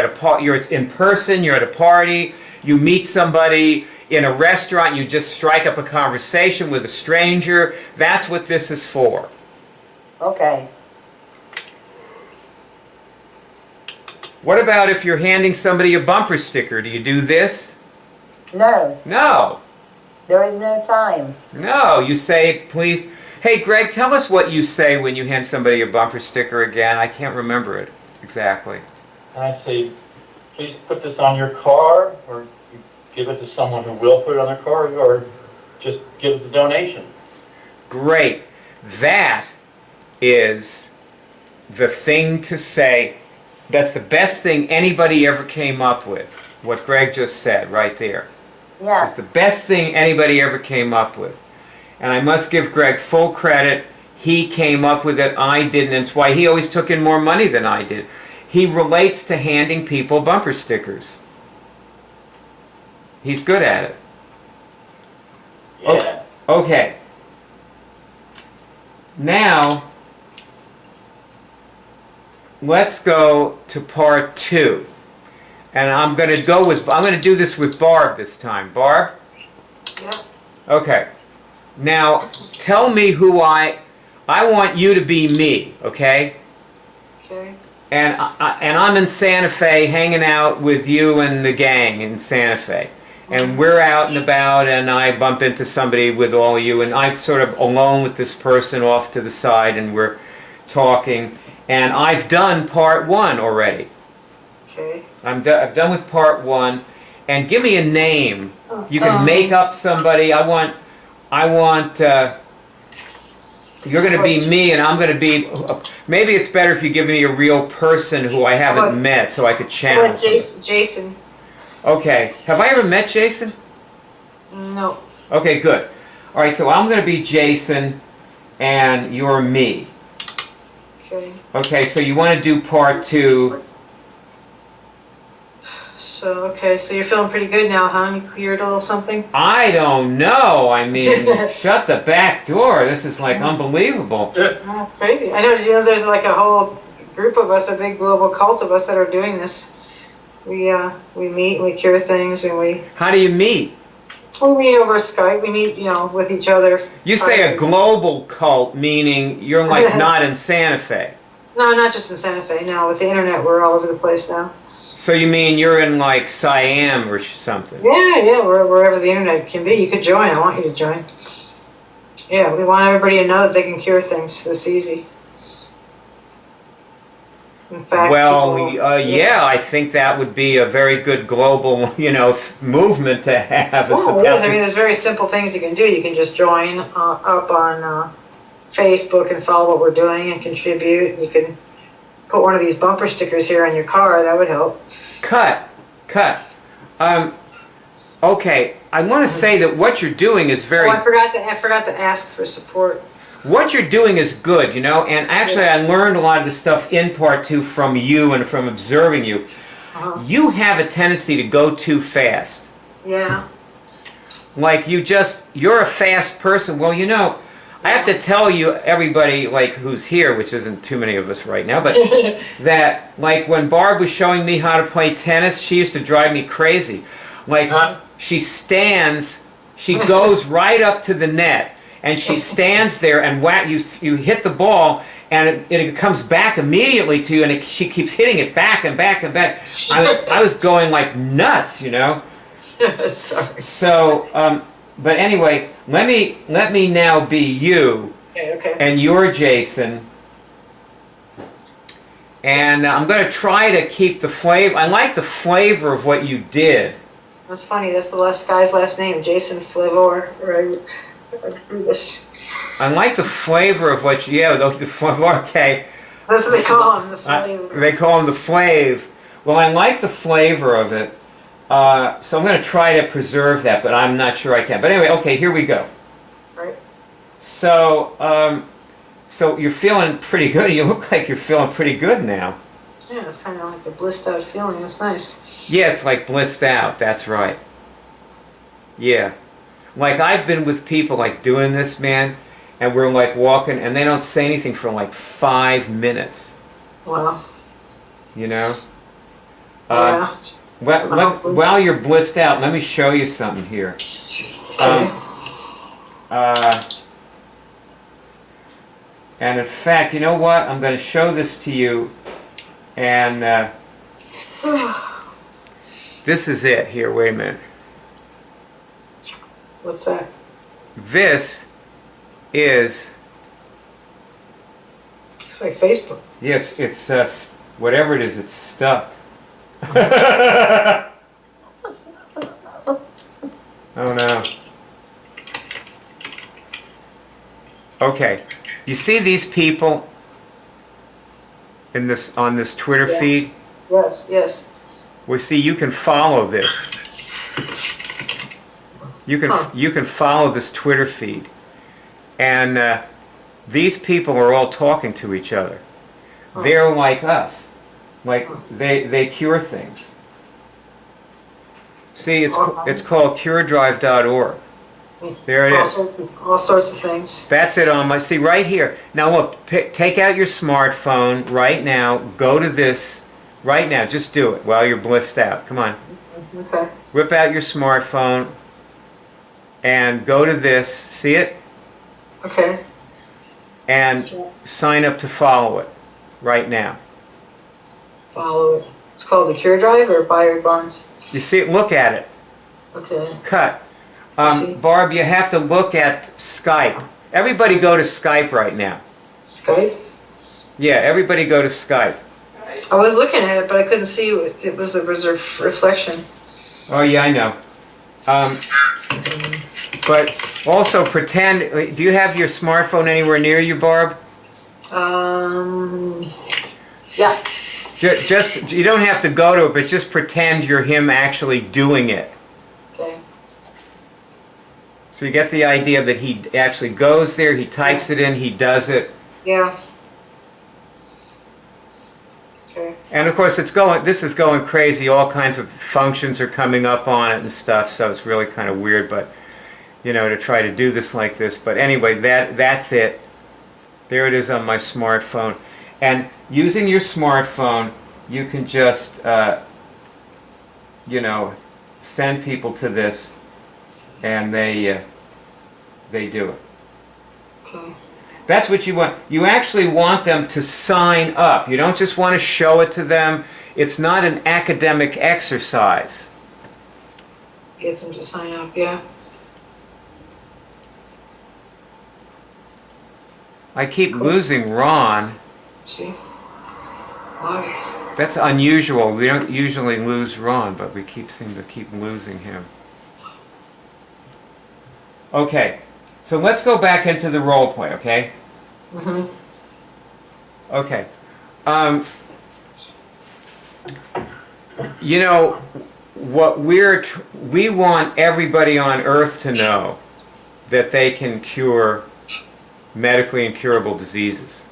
in person. You're at a party. You meet somebody in a restaurant. You just strike up a conversation with a stranger. That's what this is for. Okay. What about if you're handing somebody a bumper sticker? Do you do this? No. No. There is no time. No. You say, please. Hey, Greg, tell us what you say when you hand somebody a bumper sticker again. I can't remember it exactly. I say, please put this on your car, or you give it to someone who will put it on their car, or just give the donation. Great. That is the thing to say. That's the best thing anybody ever came up with. What Greg just said right there. Yeah. It's the best thing anybody ever came up with. And I must give Greg full credit. He came up with it. I didn't. And it's why he always took in more money than I did. He relates to handing people bumper stickers. He's good at it. Yeah. Okay. Now, let's go to part 2. And I'm going to do this with Barb this time. Barb? Yeah. Okay. Now, tell me who I want you to be me, okay? Okay. And I'm in Santa Fe hanging out with you and the gang in Santa Fe. And we're out and about and I bump into somebody with all of you and I'm sort of alone with this person off to the side and we're talking. And I've done part 1 already. Okay. I've done with part 1. And give me a name. You can make up somebody. You're going to be me and I'm going to be, maybe it's better if you give me a real person who I haven't met so I could channel Jason. Okay. Have I ever met Jason? No. Okay, good. All right, so I'm going to be Jason and you're me. Okay. Okay, so you want to do part 2. So, okay, so you're feeling pretty good now, huh? You cleared a little something? I don't know. I mean, shut the back door. This is like unbelievable. That's crazy. I know, there's like a whole group of us, a big global cult of us that are doing this. We meet, we cure things, and we How do you meet? meet over Skype. We meet, with each other. You say a global cult, meaning you're like not in Santa Fe. No, not just in Santa Fe. No, with the internet, we're all over the place now. So you mean you're in like Siam or something? Yeah, wherever the internet can be. You could join. I want you to join. Yeah, we want everybody to know that they can cure things this easy. In fact, yeah, I think that would be a very good global, movement to have. Well, it is. I mean, there's very simple things you can do. You can just join up on Facebook and follow what we're doing and contribute. You can put one of these bumper stickers here on your car. That would help. Cut. Okay, I want to say that what you're doing is very... Oh, I forgot to ask for support. What you're doing is good, and actually I learned a lot of this stuff in part too from you and from observing you. You have a tendency to go too fast. Yeah. Like you're a fast person. Well, I have to tell you, everybody like who's here, which isn't too many of us right now, but that like when Barb was showing me how to play tennis, she used to drive me crazy. Like she goes right up to the net and she stands there and you hit the ball and it comes back immediately to you and she keeps hitting it back and back and back. I was going like nuts, So, but anyway, let me now be you, Okay. and you're Jason, and I'm going to try to keep the flavor. I like the flavor of what you did. That's funny. That's the guy's last name, Jason Flavor. Right. I like the flavor of what you. Yeah, the flavor. Okay. That's what they call him, the flavor. They call him the flav. Well, I like the flavor of it. So I'm going to try to preserve that, but I'm not sure I can. But anyway, okay, here we go. Right. So, so you're feeling pretty good. You look like you're feeling pretty good now. Yeah, it's kind of like a blissed out feeling. It's nice. Yeah, it's like blissed out. That's right. Yeah. Like I've been with people like doing this, man, and we're like walking, and they don't say anything for like 5 minutes. Wow. Yeah. While you're blissed out, let me show you something here. And in fact, you know what? I'm going to show this to you, and this is it. Here, wait a minute. What's that? This is... It's like Facebook. Yes, it's whatever it is, it's stuck. Oh no. Okay. You see these people in this on this Twitter feed? Yes. Well, see, you can follow this. You can follow this Twitter feed, and these people are all talking to each other. They're like us. Like they cure things. See, it's called CureDrive.org. There it is. All sorts of things. That's it on my. See right here. Now look, take out your smartphone right now. Go to this right now. Just do it while you're blissed out. Come on. Okay. Whip out your smartphone and go to this. See it? Okay. And sign up to follow it right now. Follow it. It's called the CureDrive or Byard Bonds. You see it? Look at it. Okay. Cut. Barb, you have to look at Skype. Everybody go to Skype right now. Skype? Yeah, everybody go to Skype. I was looking at it, but I couldn't see it. It was a reflection. Oh, yeah, I know. But also pretend... Do you have your smartphone anywhere near you, Barb? Yeah. Just you don't have to go to it, but just pretend you're him actually doing it. Okay. So you get the idea that he actually goes there, he types it in, he does it. Yeah. Okay. And of course, this is going crazy. All kinds of functions are coming up on it and stuff. So it's really kind of weird, but you know, to try to do this like this. But anyway, that's it. There it is on my smartphone. And using your smartphone, you can just, you know, send people to this, and they do it. Okay. That's what you want. You actually want them to sign up. You don't just want to show it to them. It's not an academic exercise. Get them to sign up, yeah. I keep losing Ron. See? Why? That's unusual. We don't usually lose Ron, but we seem to keep losing him. Okay, so let's go back into the role play, okay? Mm-hmm. Okay. You know, what we want everybody on Earth to know that they can cure medically incurable diseases.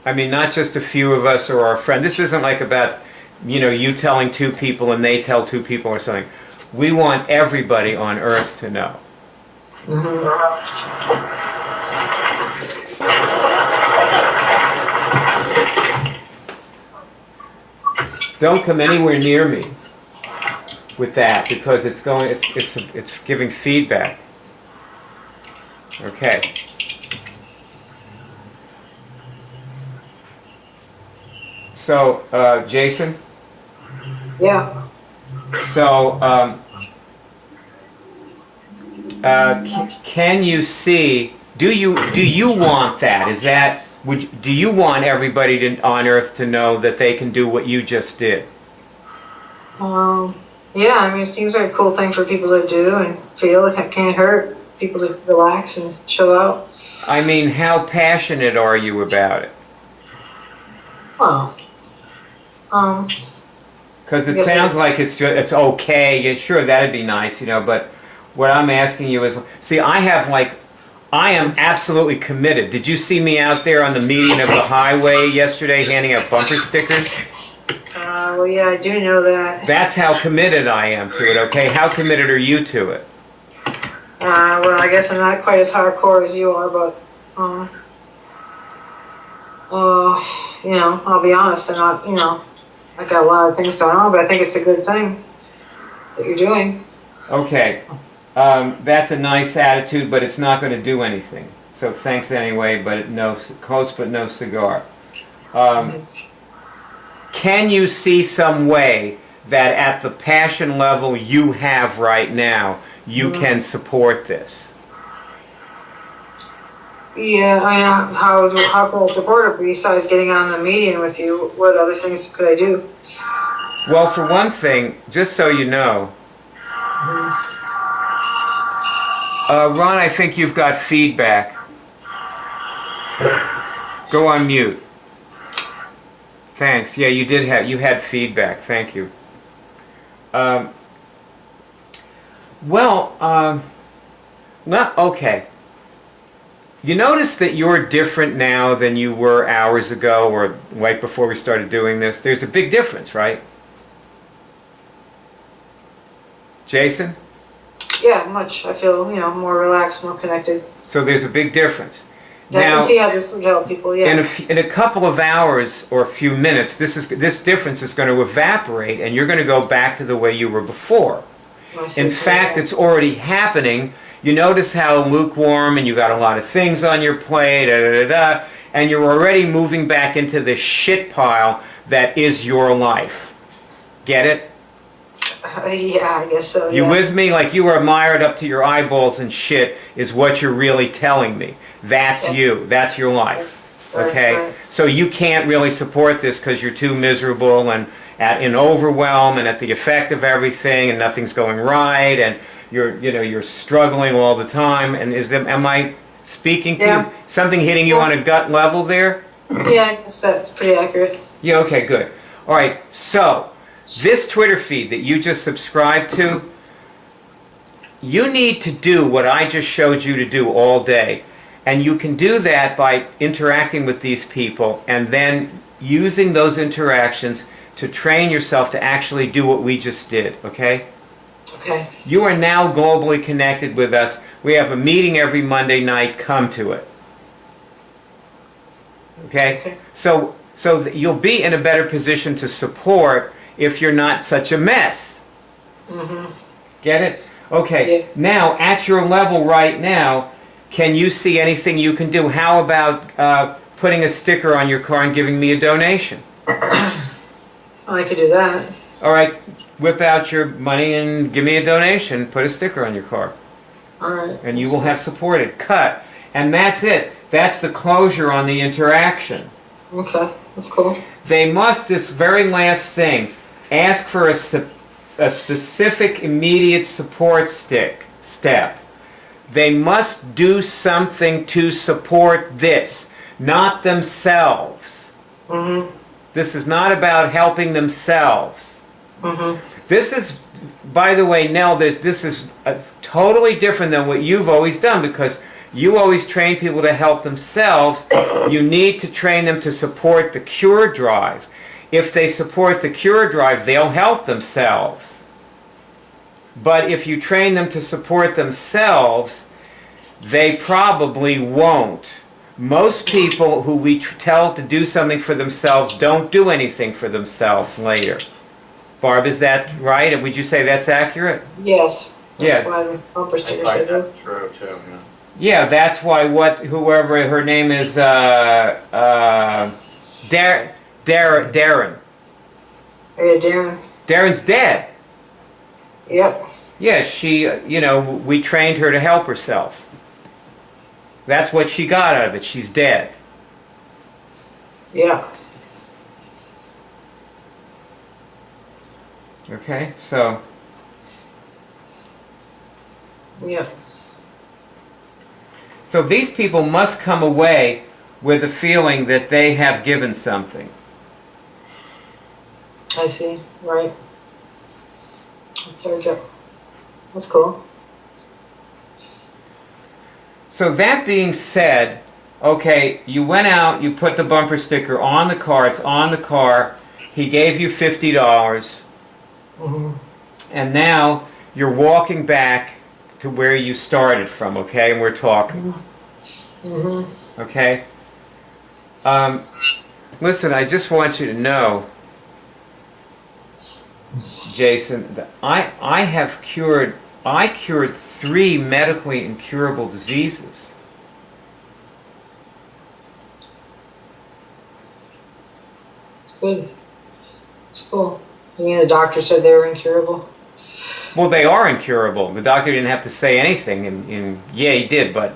I mean, not just a few of us or our friend. This isn't like about, you know, you telling 2 people and they tell 2 people or something. We want everybody on Earth to know. Don't come anywhere near me with that, because it's giving feedback. Okay. So, Jason? Yeah. So, can you see? Do you want that? Is that do you want everybody on Earth to know that they can do what you just did? Yeah. I mean, it seems like a cool thing for people to do and feel. It can't hurt people to relax and chill out. I mean, how passionate are you about it? Well, because it sounds like it's okay. Yeah, sure, that'd be nice, you know. But what I'm asking you is, see, I am absolutely committed. Did you see me out there on the median of the highway yesterday handing out bumper stickers? Well, yeah, I do know that. That's how committed I am to it, okay? How committed are you to it? Well, I guess I'm not quite as hardcore as you are, but, you know, I'll be honest, I'm not, you know, I got a lot of things going on, but I think it's a good thing that you're doing. Okay. That's a nice attitude, but it's not going to do anything. So thanks anyway, but close but no cigar. Can you see some way that at the passion level you have right now, you can support this? Yeah, I mean, how can I support it besides getting on the median with you? What other things could I do? Well, for one thing, just so you know, Ron, I think you've got feedback. Go on mute. Thanks. Yeah, you had feedback. Thank you. Okay. You notice that you're different now than you were hours ago or right before we started doing this. There's a big difference, right? Jason? Yeah, much. I feel, you know, more relaxed, more connected. So there's a big difference. Yeah, now, I can see how this would help people, yeah. In a couple of hours or a few minutes, this difference is going to evaporate and you're going to go back to the way you were before. In fact, it's already happening. You notice how lukewarm and you got a lot of things on your plate, and you're already moving back into the shit pile that is your life. Get it? Yeah, I guess so. You yeah. with me? Like you are mired up to your eyeballs in shit is what you're really telling me. That's you. That's your life. Okay? Right. So you can't really support this because you're too miserable and in overwhelm and at the effect of everything and nothing's going right and you're struggling all the time. And am I speaking to you? Something hitting you on a gut level there? Yeah, I guess that's pretty accurate. Yeah, okay, good. All right, so this Twitter feed that you just subscribed to, you need to do what I just showed you to do all day. And you can do that by interacting with these people and then using those interactions to train yourself to actually do what we just did, okay? Okay. You are now globally connected with us. We have a meeting every Monday night. Come to it. Okay? So you'll be in a better position to support if you're not such a mess. Mm-hmm. Get it? Okay. Yeah. Now, at your level right now, can you see anything you can do? How about putting a sticker on your car and giving me a donation? I could do that. All right. Whip out your money and give me a donation. Put a sticker on your car. All right. And you will have supported. Cut. And that's it. That's the closure on the interaction. Okay, that's cool. They must, this very last thing, ask for a specific immediate support step. They must do something to support this, not themselves. Mm-hmm. This is not about helping themselves. Mm-hmm. This is, by the way, Nell, this is totally different than what you've always done, because you always train people to help themselves. You need to train them to support the CureDrive. If they support the CureDrive, they'll help themselves. But if you train them to support themselves, they probably won't. Most people who we tell to do something for themselves don't do anything for themselves later. Barb, is that right? And would you say that's accurate? Yes. That's Yeah. why this bumper I sticker think said that's this. true too, yeah. Yeah, that's why whoever her name is, Darren. Oh, yeah, Darren. Darren's dead. Yep. Yeah, she, we trained her to help herself. That's what she got out of it. She's dead. Yeah. Okay, so, Yep. so these people must come away with a feeling that they have given something. I see. Right. That's our job. That's cool. So that being said, okay, you went out, you put the bumper sticker on the car, it's on the car, he gave you $50, Mm-hmm. and now you're walking back to where you started from, okay, and we're talking, Mm-hmm. okay? Listen, I just want you to know, Jason, that I cured 3 medically incurable diseases. It's good. It's cool. You mean the doctor said they were incurable? Well, they are incurable. The doctor didn't have to say anything, yeah, he did, but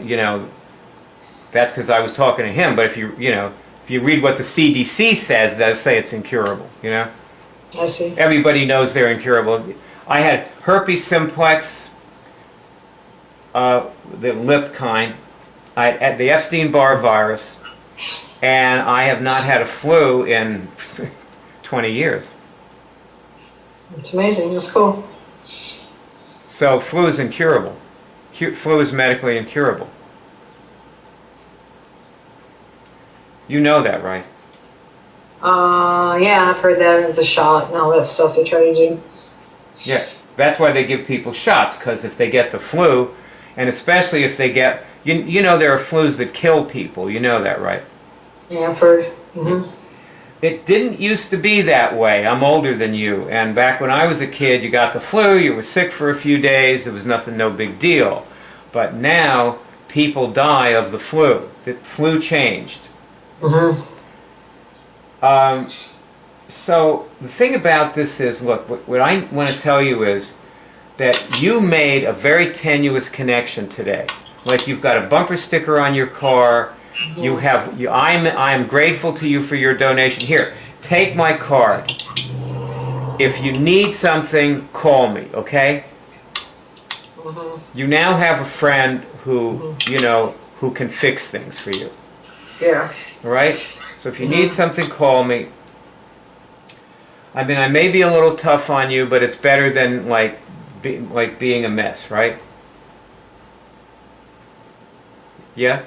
that's because I was talking to him. But if you read what the CDC says, they'll say it's incurable. I see. Everybody knows they're incurable. I had herpes simplex, the lip kind. I had the Epstein-Barr virus, and I have not had a flu in 20 years. It's amazing. It's cool. So flu is incurable. Flu is medically incurable. You know that, right? Yeah, I've heard that. It's a shot and all that stuff they try to do. Yeah, that's why they give people shots, because if they get the flu, and especially if they get, there are flus that kill people, you know that, right? Yeah, I've heard. Mm-hmm. It didn't used to be that way. I'm older than you, and back when I was a kid, you got the flu, you were sick for a few days, it was nothing, no big deal. But now, people die of the flu. The flu changed. Mm-hmm. So the thing about this is, look, what I want to tell you is that you made a very tenuous connection today. Like you've got a bumper sticker on your car. I'm grateful to you for your donation. Here, take my card. If you need something, call me, okay? Mm-hmm. You now have a friend who, who can fix things for you. Yeah. All right? So if you need something, call me. I mean, I may be a little tough on you, but it's better than being a mess, right? Yeah?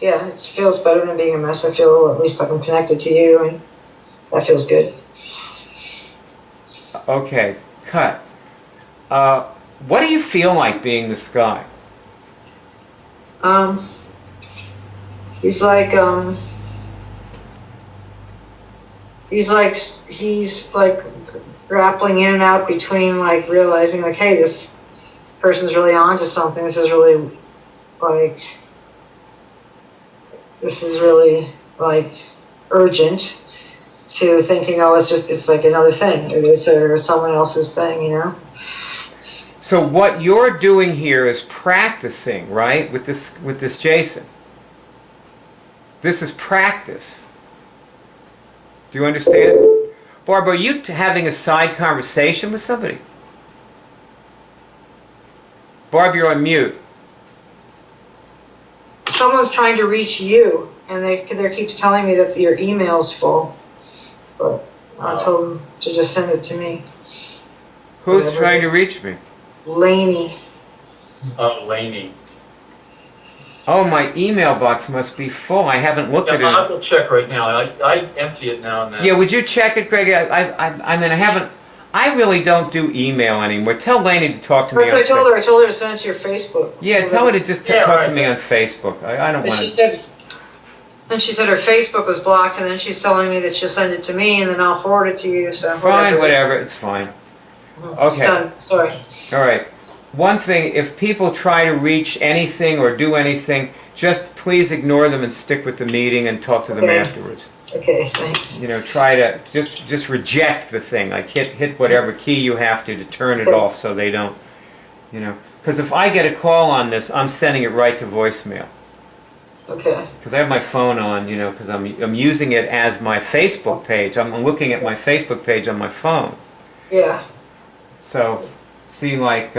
Yeah, it feels better than being a mess. I feel at least like I'm connected to you, and that feels good. Okay, cut. What do you feel like being this guy? He's like, he's like grappling in and out between like realizing like, hey, this person's really onto something. This is really like urgent, to thinking, oh, it's like another thing. Or someone else's thing, you know? So what you're doing here is practicing, right? With this Jason. This is practice. Do you understand? Barb, are you having a side conversation with somebody? Barb, you're on mute. Someone's trying to reach you, and they keep telling me that your email's full. But I told them to just send it to me. Who's trying to reach me? Laney. Oh, Laney. Oh, my email box must be full. I haven't looked at it. I will check right now. I empty it now and then. Yeah, would you check it, Greg? I mean, I really don't do email anymore. Tell Laney to talk to me. That's what I told her. I told her to send it to your Facebook. Yeah, tell her to just talk to me on Facebook. I don't want to. Then she said her Facebook was blocked, and then she's telling me that she'll send it to me, and then I'll forward it to you. So fine, whatever. It's fine. Okay. It's done. Sorry. All right. One thing, if people try to reach anything or do anything, just please ignore them and stick with the meeting and talk to them afterwards. Okay, thanks. You know, try to just reject the thing. Like hit whatever key you have to turn it off so they don't, you know. Because if I get a call on this, I'm sending it right to voicemail. Okay. Because I have my phone on, you know, because I'm using it as my Facebook page. I'm looking at my Facebook page on my phone. Yeah. So, see, like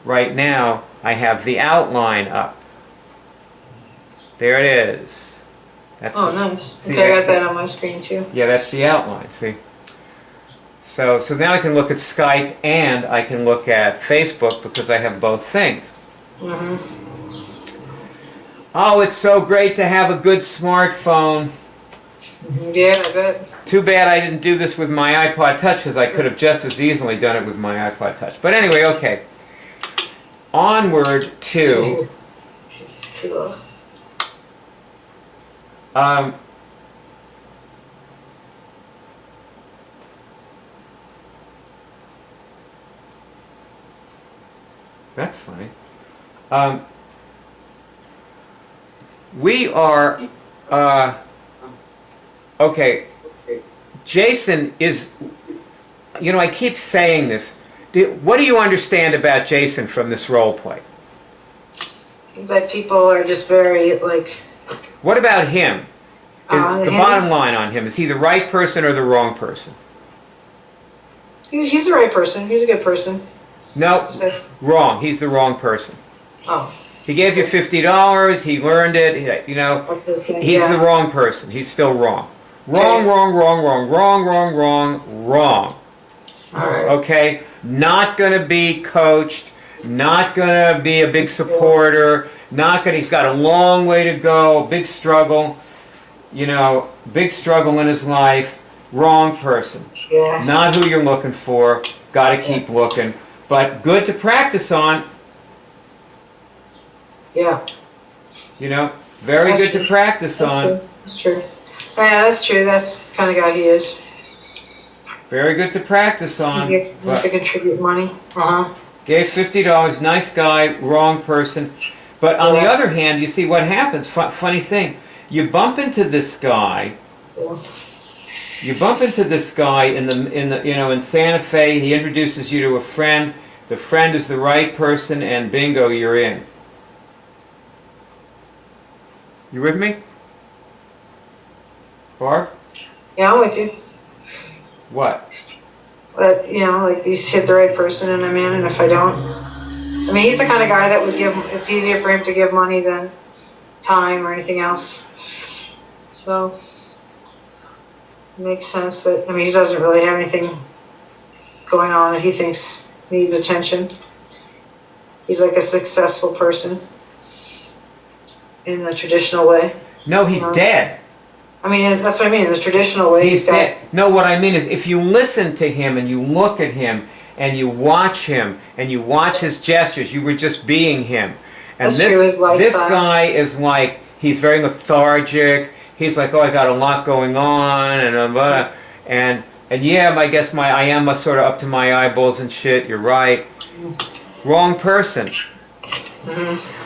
right now, I have the outline up. There it is. That's nice. See, okay, I got that on my screen too. Yeah, that's the outline. See. So now I can look at Skype and I can look at Facebook because I have both things. Mm-hmm. Oh, it's so great to have a good smartphone. Yeah, I bet. Too bad I didn't do this with my iPod Touch, because I could have just as easily done it with my iPod Touch. But anyway, okay. Onward to... Cool. That's funny. We are... okay. Jason is... You know, I keep saying this. What do you understand about Jason from this role play? That people are just very, like... What about him? The him? bottom line on him, is he the right person or the wrong person? He's the right person. He's a good person. No, wrong. He's the wrong person. Oh. He gave you $50, he learned it, you know. He's the wrong person. He's still wrong. Wrong, wrong, wrong, wrong, wrong, wrong, wrong, wrong. Okay? Not going to be coached, not going to be a big supporter, he's got a long way to go, big struggle, you know, big struggle in his life. Wrong person. Yeah. Not who you're looking for. Got to keep looking. But good to practice on. Yeah. You know, very good to practice on. That's true. Yeah, that's true. That's the kind of guy he is. Very good to practice on. Easy to contribute money. Gave $50, nice guy, wrong person. But on the other hand, you see what happens. Funny thing, you bump into this guy. You bump into this guy in Santa Fe. He introduces you to a friend. The friend is the right person, and bingo, you're in. You with me, Barb? Yeah, I'm with you. What? But, you know, like, you hit the right person and I'm in, and if I don't... I mean, he's the kind of guy that would give... It's easier for him to give money than time or anything else. So, it makes sense that... I mean, he doesn't really have anything going on that he thinks needs attention. He's like a successful person. in the traditional way. No, he's dead. I mean, that's what I mean, in the traditional way. He's dead. No, what I mean is if you listen to him and you look at him and you watch him and you watch his gestures, you were just being him. And this guy is like, he's very lethargic. He's like, oh, I got a lot going on, and yeah, I guess I am sort of up to my eyeballs and shit. You're right. Wrong person.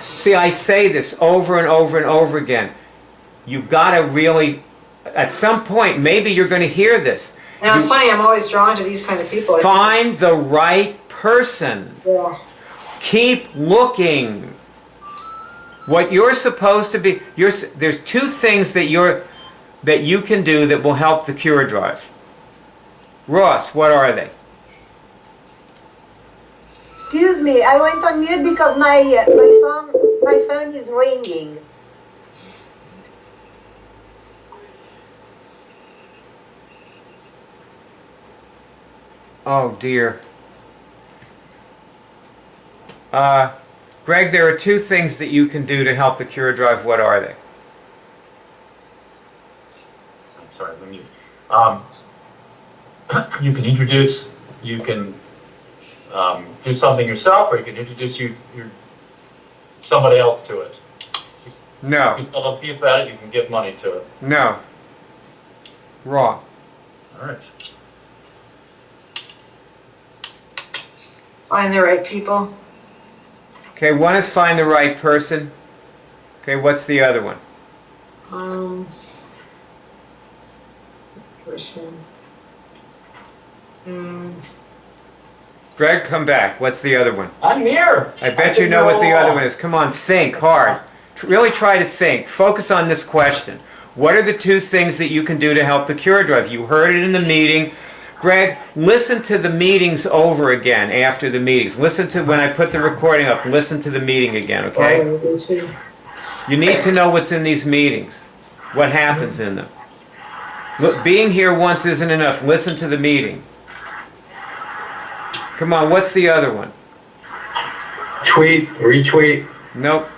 See, I say this over and over and over again. You gotta really, at some point, maybe you're going to hear this. Now it's funny. I'm always drawn to these kind of people. Find the right person. Yeah. Keep looking. What you're supposed to be, there's two things that you can do that will help the CureDrive. Ross, what are they? Excuse me, I went on mute because my phone is ringing. Oh dear. Greg, there are two things that you can do to help the CureDrive. What are they? I'm sorry, let me. You can introduce. You can do something yourself, or you can introduce somebody else to it. No. You tell them piece about it. You can give money to it. No. Wrong. All right. Find the right people. Okay, one is find the right person. Okay, what's the other one? Person. Greg, come back. What's the other one? I'm here. I bet you know what the other one is. Come on, think hard. Really try to think. Focus on this question. What are the two things that you can do to help the CureDrive? You heard it in the meeting. Greg, listen to the meetings over again after the meetings. Listen to when I put the recording up. Listen to the meeting again, okay? You need to know what's in these meetings. What happens in them. Look, being here once isn't enough. Listen to the meeting. Come on, what's the other one? Tweet, retweet. Nope.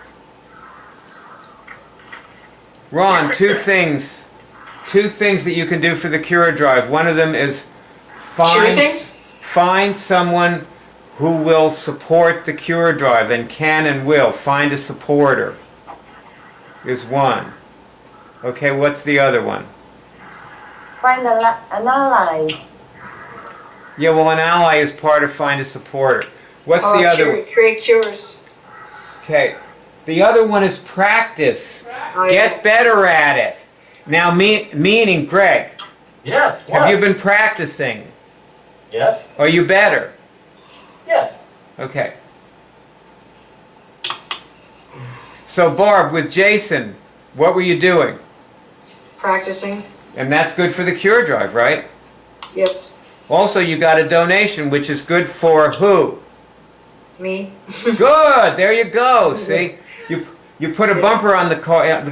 Ron, two things that you can do for the CureDrive. One of them is find someone who will support the CureDrive and can and will. Find a supporter is one. Okay, what's the other one? Find an ally. Yeah, well, an ally is part of find a supporter. What's the other one? Create cures. Okay. The other one is practice. Get better at it. Now, meaning, Greg. Yes. Have you been practicing? Yes. Are you better? Yes. Okay. So, Barb, with Jason, what were you doing? Practicing. And that's good for the CureDrive, right? Yes. Also, you got a donation, which is good for who? Me. Good. There you go. See, you put a bumper on the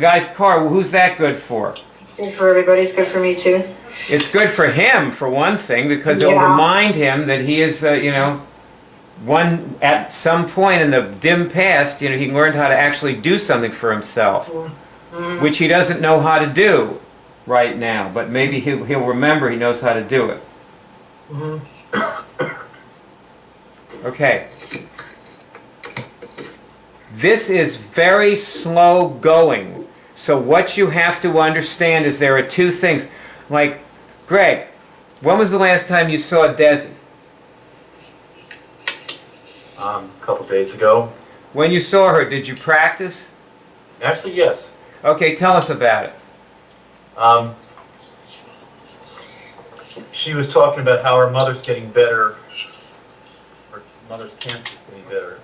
guy's car. Well, who's that good for? It's good for everybody. It's good for me too. It's good for him, for one thing, because it'll remind him that he is, at some point in the dim past, he learned how to actually do something for himself, which he doesn't know how to do right now. But maybe he'll remember he knows how to do it. Okay. This is very slow going. So what you have to understand is there are two things. Like, Greg, when was the last time you saw Desi? A couple days ago. When you saw her, did you practice? Actually, yes. Okay, tell us about it. She was talking about how her mother's getting better. Her mother's cancer is getting better.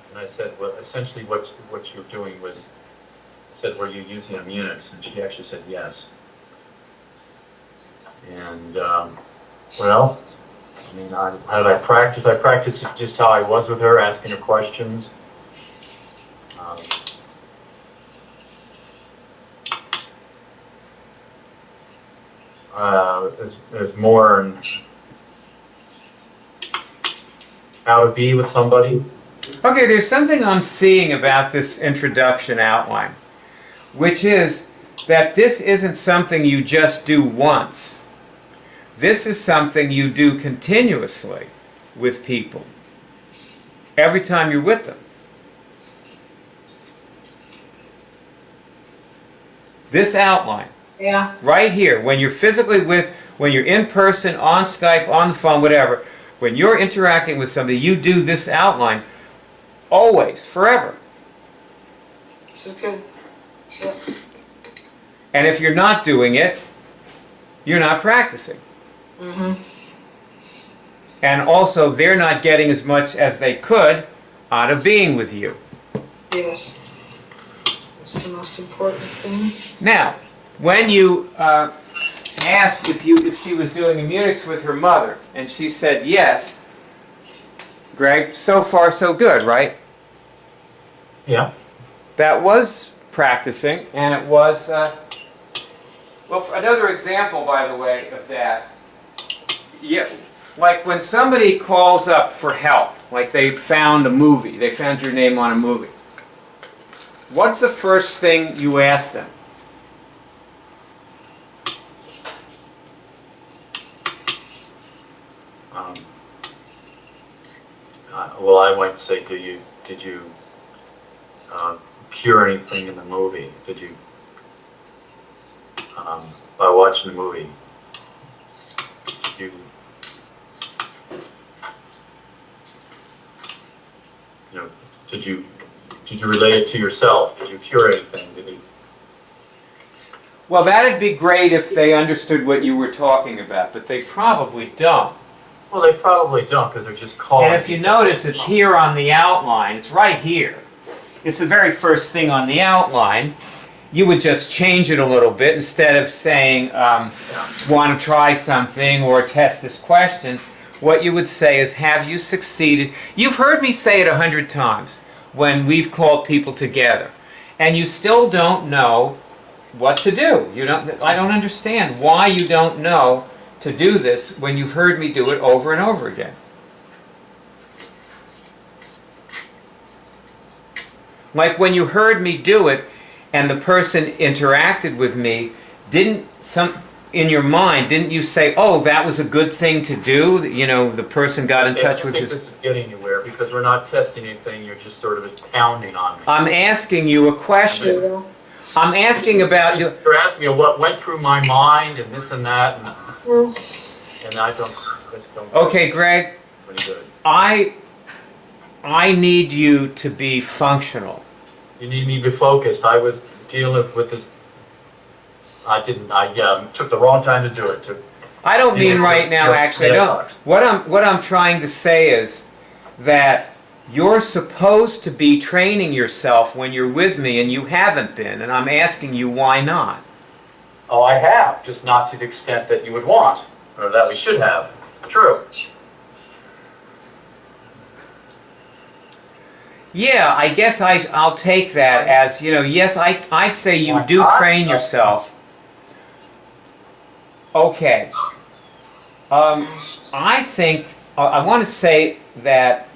And I said, well, essentially what you're doing was, I said, were you using Immunix? And she actually said yes. And, well, I mean, how did I practice? I practiced just how I was with her, asking her questions. There's more in how to be with somebody. Okay, there's something I'm seeing about this introduction outline, which is that this isn't something you just do once. This is something you do continuously with people, every time you're with them. This outline, Yeah. right here, when you're physically with, when you're in person, on Skype, on the phone, whatever, when you're interacting with somebody, you do this outline always, forever. This is good. Yeah. And if you're not doing it, you're not practicing. Mm-hmm. And also, they're not getting as much as they could out of being with you. Yes. That's the most important thing. Now, when you asked if she was doing immunics with her mother, and she said yes, Greg, so far so good, right? Yeah. That was practicing, and it was, well, for another example, by the way, of that, yeah, like when somebody calls up for help, like they found a movie, they found your name on a movie, what's the first thing you ask them? Well, I might say, did you cure anything in the movie? Did you, by watching the movie, did you relate it to yourself? Did you cure anything? Did you? Well, that'd be great if they understood what you were talking about, but they probably don't. Well, they probably don't because they're just calling. And if you notice, it's here on the outline. It's right here. It's the very first thing on the outline. You would just change it a little bit instead of saying, want to try something or test this question. What you would say is, have you succeeded? You've heard me say it 100 times when we've called people together, and you still don't know what to do. I don't understand why you don't know to do this when you've heard me do it over and over again. Like when you heard me do it and the person interacted with me, in your mind, didn't you say, oh, that was a good thing to do? You know, the person got in touch with his... I don't think this is getting anywhere because we're not testing anything, you're just sort of pounding on me. I'm asking you a question. I'm asking about... You're asking me what went through my mind and this and that, and I don't... Okay, Greg, I need you to be functional. You need me to be focused. I was dealing with this... it took the wrong time to do it. I don't mean right now, actually. No. What I'm trying to say is that you're supposed to be training yourself when you're with me, and you haven't been, and I'm asking you why not. Oh, I have, just not to the extent that you would want, or that we should have. True. Yeah, I guess I'll take that as, yes, I'd say you do train yourself. Okay. I think, I want to say that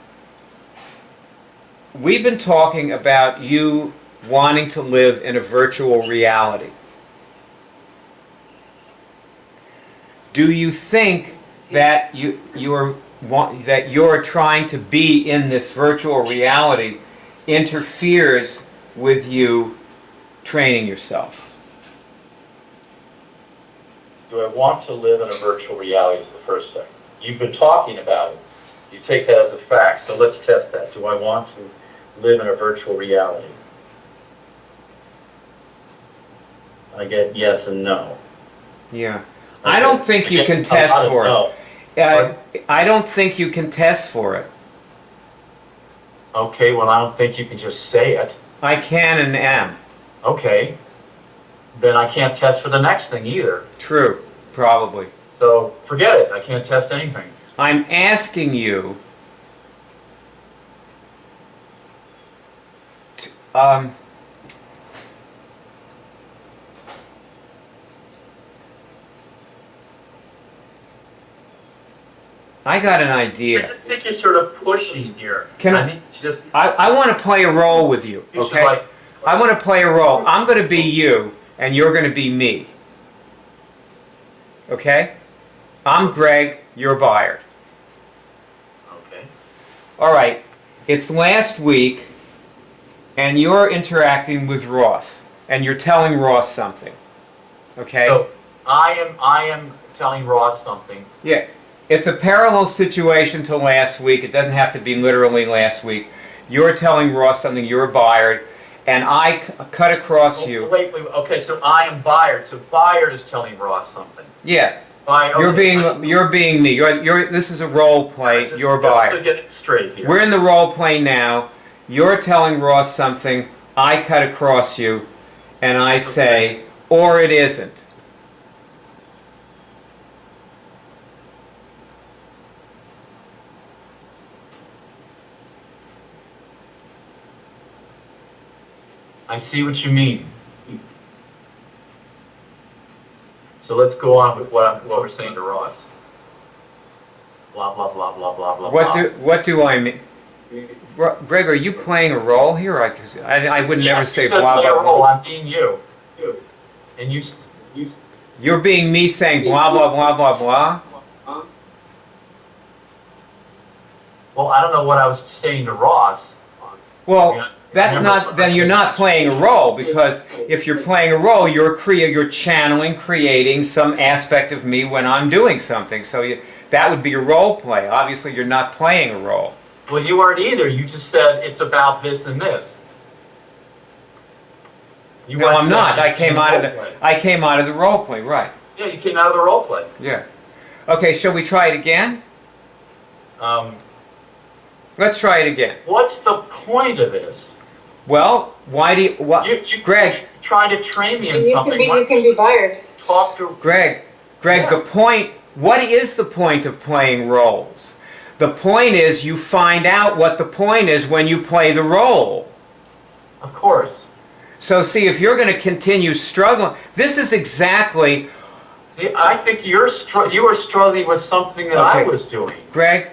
we've been talking about you wanting to live in a virtual reality. Do you think that you're trying to be in this virtual reality interferes with you training yourself? Do I want to live in a virtual reality is the first thing. You've been talking about it. You take that as a fact, so let's test that. Do I want to live in a virtual reality? I get yes and no. Yeah. Okay. I don't think you can test for it. I don't think you can test for it. Okay, well, I don't think you can just say it. I can and am. Okay. Then I can't test for the next thing either. True, probably. So forget it. I can't test anything. I'm asking you to, I got an idea. I think you're sort of pushing here. Can I? Just I want to play a role with you, you should okay? like. I want to play a role. I'm going to be you, and you're going to be me. Okay? I'm Greg, you're Byard. Okay. All right. It's last week, and you're interacting with Ross, and you're telling Ross something. Okay? So I am telling Ross something. Yeah. It's a parallel situation to last week. It doesn't have to be literally last week. You're telling Ross something, you're Byard, and I cut across you. Wait. Okay, so I am Byard. So Byard is telling Ross something. Yeah. Okay. You're being me. This is a role play. You're Just Byard. to get it straight here. We're in the role play now. You're telling Ross something. I cut across you, and I say, or it isn't. I see what you mean. So let's go on with what we're saying to Ross. Blah blah blah blah blah blah. What do I mean? Greg, are you playing a role here? I would never say you said blah play blah a role. blah. I'm being you. And you. You're being me saying blah blah blah blah blah. Well, I don't know what I was saying to Ross. Well, that's not. Then you're not playing a role, because if you're playing a role, you're channeling, creating some aspect of me when I'm doing something. So that would be a role play. Obviously, you're not playing a role. Well, you weren't either. You just said it's about this and this. No, I'm not. I came out of the role play, right? Yeah, you came out of the role play. Yeah. Okay, shall we try it again? Let's try it again. What's the point of this? Well, why do you... Greg... You're trying to train me in You something. can be Byard. Talk to... Greg, Yeah. the point... What is the point of playing roles? The point is you find out what the point is when you play the role. Of course. So see, if you're going to continue struggling... This is exactly... See, I think you were struggling with something that I was doing. Greg,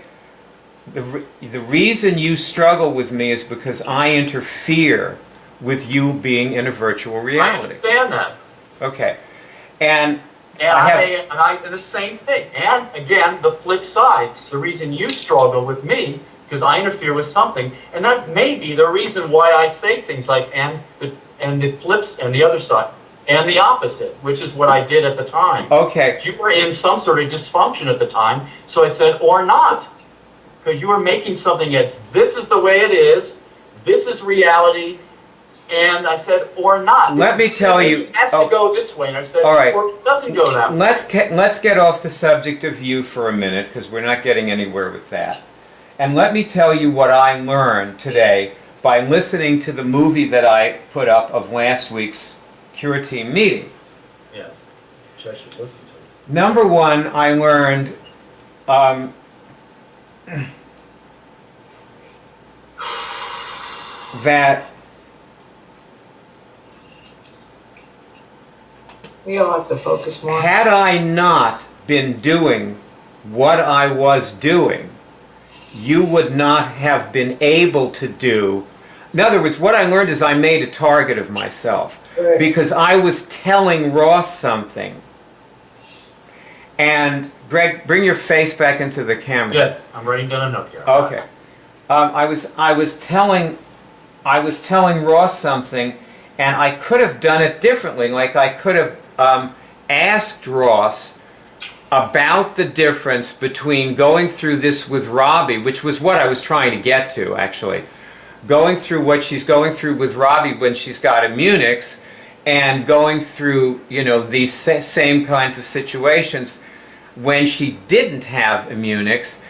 the reason you struggle with me is because I interfere with you being in a virtual I reality. understand that. Okay. And And the same thing. And again, the flip side, the reason you struggle with me, because I interfere with something, and that may be the reason why I say things like and the flips and the other side and the opposite, which is what I did at the time. okay. You were in some sort of dysfunction at the time, so I said or not, because you were making something as this is the way it is, this is reality. And I said, or not. Let me tell you. It has to go this way. And I said, all right. or it doesn't go that way. Let's get off the subject of you for a minute, because we're not getting anywhere with that. And let me tell you what I learned today by listening to the movie that I put up of last week's CureTeam meeting. Yes, which I should listen to. Number one, I learned that We all have to focus more. had I not been doing what I was doing, you would not have been able to do. In other words, what I learned is I made a target of myself, Right. because I was telling Ross something. And Greg, bring your face back into the camera. Yes, I'm writing down a note here. Okay. I was telling Ross something, and I could have done it differently. Like I could have asked Ross about the difference between going through this with Robbie, which was what I was trying to get to, actually. Going through what she's going through with Robbie when she's got immunics, and going through, these same kinds of situations when she didn't have immunics,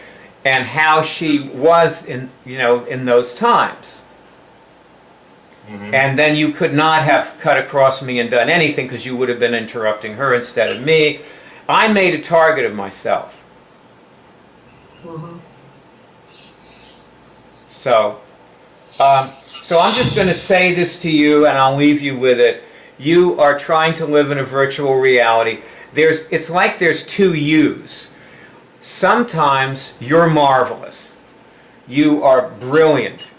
and how she was in those times. Mm-hmm. And then you could not have cut across me and done anything, because you would have been interrupting her instead of me. I made a target of myself. Mhm. So I'm just going to say this to you, and I'll leave you with it. You are trying to live in a virtual reality. It's like there's two yous. Sometimes you're marvelous. You are brilliant.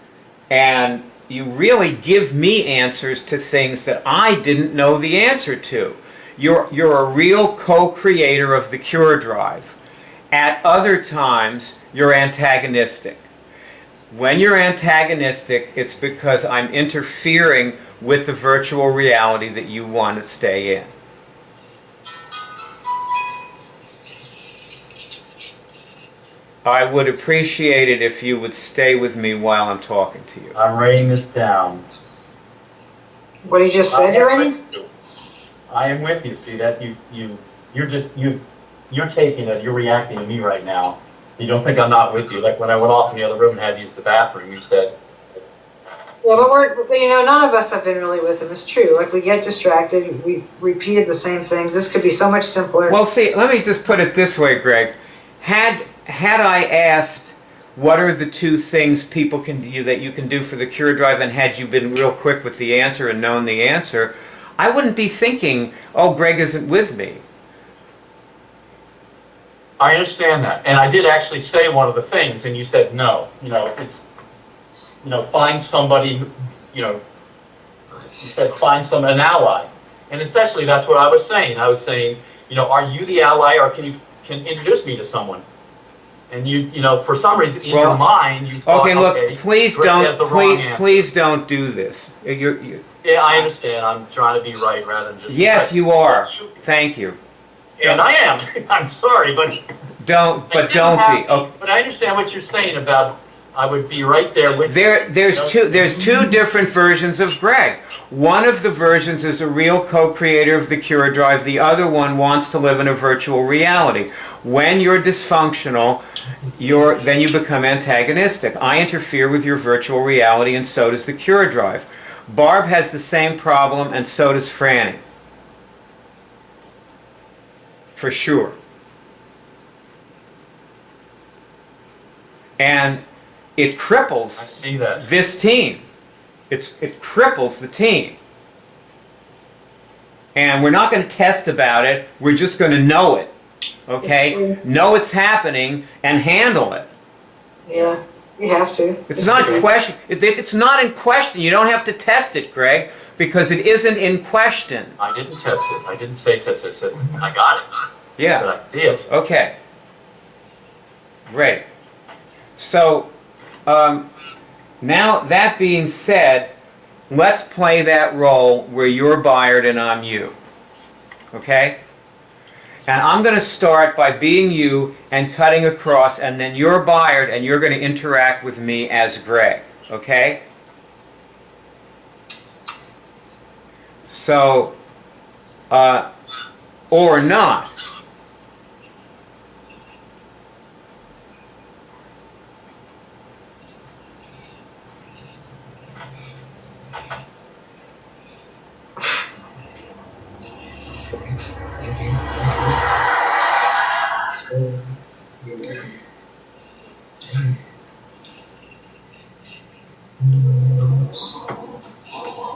And you really give me answers to things that I didn't know the answer to. You're a real co-creator of the CureDrive. At other times, you're antagonistic. When you're antagonistic, it's because I'm interfering with the virtual reality that you want to stay in. I would appreciate it if you would stay with me while I'm talking to you. I'm writing this down. What you just said, Ernie? I am with you. See that you're taking it. You're reacting to me right now. You don't think I'm not with you? Like when I went off in the other room and had to use the bathroom, you said. Yeah, but none of us have been really with him. It's true. Like we get distracted. We repeated the same things. This could be so much simpler. Well, see, let me just put it this way, Greg. Had I asked what are the two things people can do that you can do for the CureDrive, and had you been real quick with the answer and known the answer, I wouldn't be thinking, oh, Greg isn't with me. I understand that, and I did actually say one of the things, and you said no. Find somebody. You said find an ally, and essentially that's what I was saying. I was saying, are you the ally, or can introduce me to someone? And for some reason in your mind, you thought, okay, look, please don't do this. Yeah, I understand. I'm trying to be right rather than just. Yes, you are. Thank you. And I am. I'm sorry, but don't be. Okay. But I understand what you're saying about. I would be right there with you. There's two different versions of Greg. One of the versions is a real co-creator of the CureDrive. The other one wants to live in a virtual reality. When you're dysfunctional, then you become antagonistic. I interfere with your virtual reality, and so does the CureDrive. Barb has the same problem, and so does Franny. For sure. And it cripples this team. It cripples the team. And we're not going to test about it. We're just going to know it. Okay? Know it's happening and handle it. Yeah, you have to. It's not question. It's not in question. You don't have to test it, Greg, because it isn't in question. I didn't test it. I didn't say test it. I said I got it. Yeah. But I did. Okay. Great. So, now that being said, let's play that role where you're Byard and I'm you. Okay? And I'm going to start by being you and cutting across, and then you're Byard and you're going to interact with me as Greg. Okay? So, or not.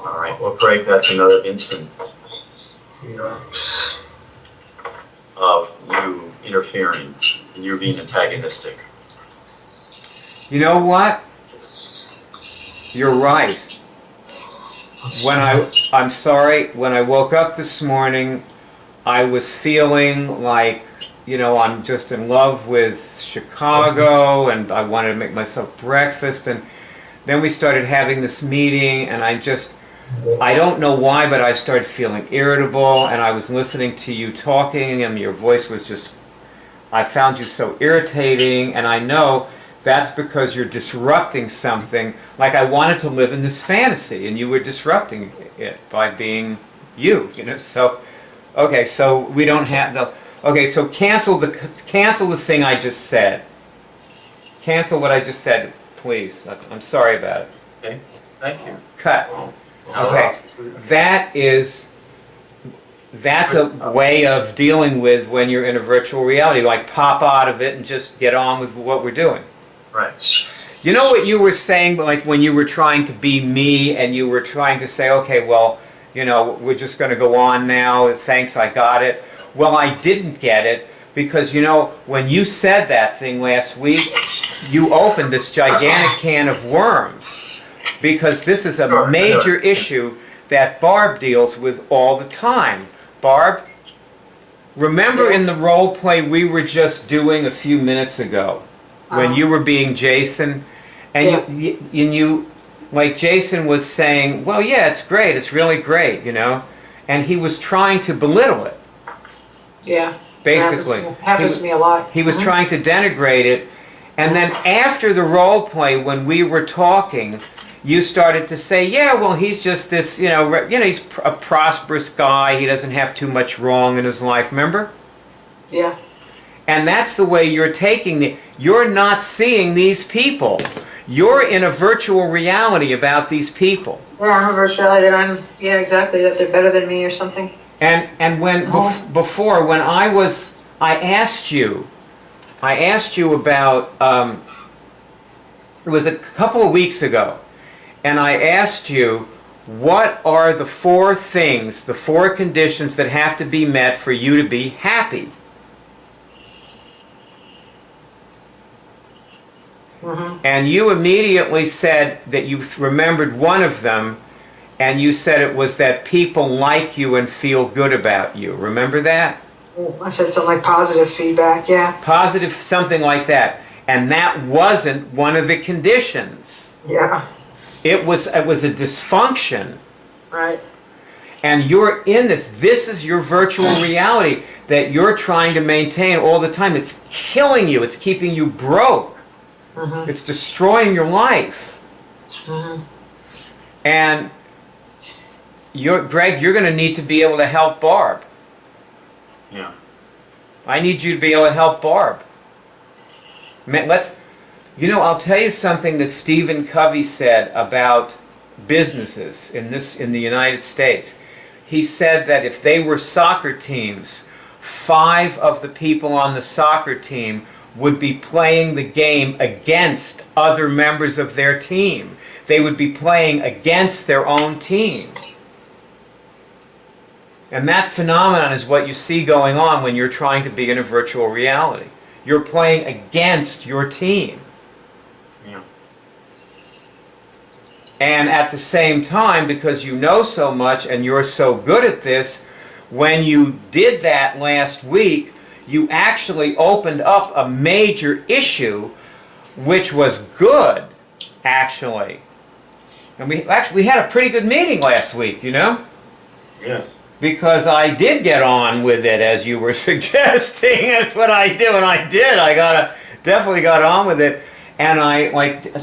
All right. Well, Greg, that's another instance of you interfering and you being antagonistic. You know what? You're right. I'm sorry, when I woke up this morning, I was feeling like, I'm just in love with Chicago, and I wanted to make myself breakfast, and then we started having this meeting, and I don't know why, but I started feeling irritable, and I was listening to you talking, and your voice was just, I found you so irritating, and I know that's because you're disrupting something. Like I wanted to live in this fantasy, and you were disrupting it by being you, So, okay, so we don't have the. Okay, so cancel the thing I just said. Cancel what I just said, please. I'm sorry about it. Okay. Thank you. Cut. Okay. That's a way of dealing with when you're in a virtual reality. Like pop out of it and just get on with what we're doing. Right. You know what you were saying, like when you were trying to be me and you were trying to say, okay, well, we're just going to go on now. Thanks, I got it. Well, I didn't get it because, when you said that thing last week, you opened this gigantic can of worms. because this is a Sure, major sure. issue that Barb deals with all the time. Barb, remember in the role play we were just doing a few minutes ago, when you were being Jason, and you, like Jason was saying, well, yeah, it's great, it's really great, you know, and he was trying to belittle it. Yeah. Basically. Happens to me a lot. He was trying to denigrate it, and then after the role play, when we were talking, you started to say, yeah, well, he's just this, you know, he's a prosperous guy, he doesn't have too much wrong in his life, remember? Yeah. And that's the way you're taking it. You're not seeing these people. You're in a virtual reality about these people. Yeah, I'm a virtual reality that yeah, exactly, that they're better than me or something. And when before, when I asked you about, it was a couple of weeks ago, and I asked you, what are the 4 things, the 4 conditions that have to be met for you to be happy? And you immediately said that you remembered one of them, and you said it was that people like you and feel good about you. Remember that? I said something like positive feedback, yeah. Positive, something like that. And that wasn't one of the conditions. Yeah. It was a dysfunction. Right. And you're in this. This is your virtual reality that you're trying to maintain all the time. It's killing you. It's keeping you broke. It's destroying your life. And Greg, you're going to need to be able to help Barb. Yeah. I need you to be able to help Barb. Man, I'll tell you something that Stephen Covey said about businesses in the United States. He said that if they were soccer teams, 5 of the people on the soccer team would be playing the game against other members of their team. They would be playing against their own team. And that phenomenon is what you see going on when you're trying to be in a virtual reality. You're playing against your team. Yeah. And at the same time, because you know so much and you're so good at this, when you did that last week, you actually opened up a major issue, which was good, actually. And we had a pretty good meeting last week, you know? Yeah. Because I did get on with it, as you were suggesting. That's what I did, and I did. Definitely got on with it, and I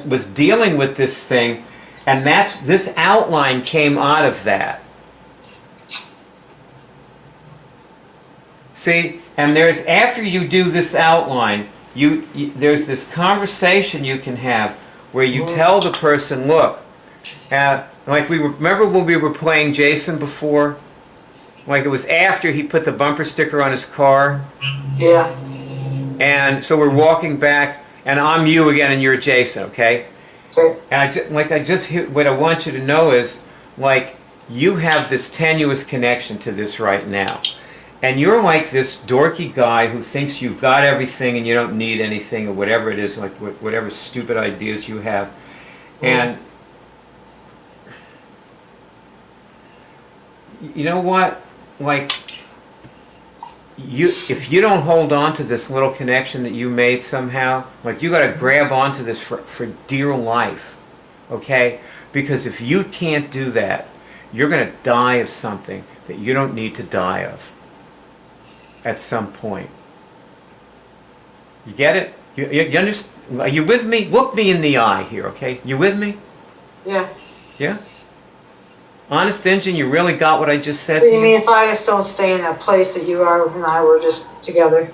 was dealing with this thing, and this outline came out of that. See, and after you do this outline, there's this conversation you can have where you tell the person, look, remember when we were playing Jason before? Like it was after he put the bumper sticker on his car. Yeah. And so we're walking back, and I'm you again, and you're Jason, okay? Okay. And what I want you to know is, like, you have this tenuous connection to this right now. And you're like this dorky guy who thinks you've got everything and you don't need anything, or whatever it is, like whatever stupid ideas you have. And you know what? Like, if you don't hold on to this little connection that you made somehow, like, you got to grab onto this for dear life, okay? Because if you can't do that, you're going to die of something that you don't need to die of at some point. You get it? You understand? Are you with me? Look me in the eye here, okay? You with me? Yeah. Yeah? Honest engine, you really got what I just said So to you you? mean if I just don't stay in that place that you and I were just together?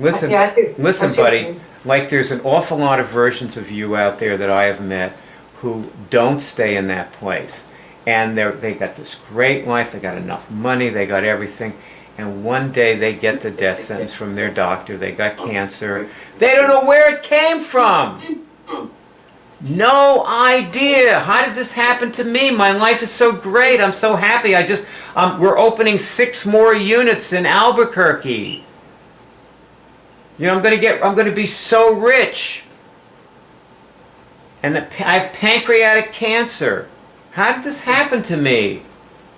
Listen, Yeah, I see listen, what you buddy. mean. Like, there's an awful lot of versions of you out there that I have met who don't stay in that place. And they got this great life, they got enough money, they got everything. And one day they get the death sentence from their doctor, they got cancer. They don't know where it came from. No idea. How did this happen to me? My life is so great. I'm so happy. We're opening 6 more units in Albuquerque. You know, I'm going to be so rich. And I have pancreatic cancer. How did this happen to me?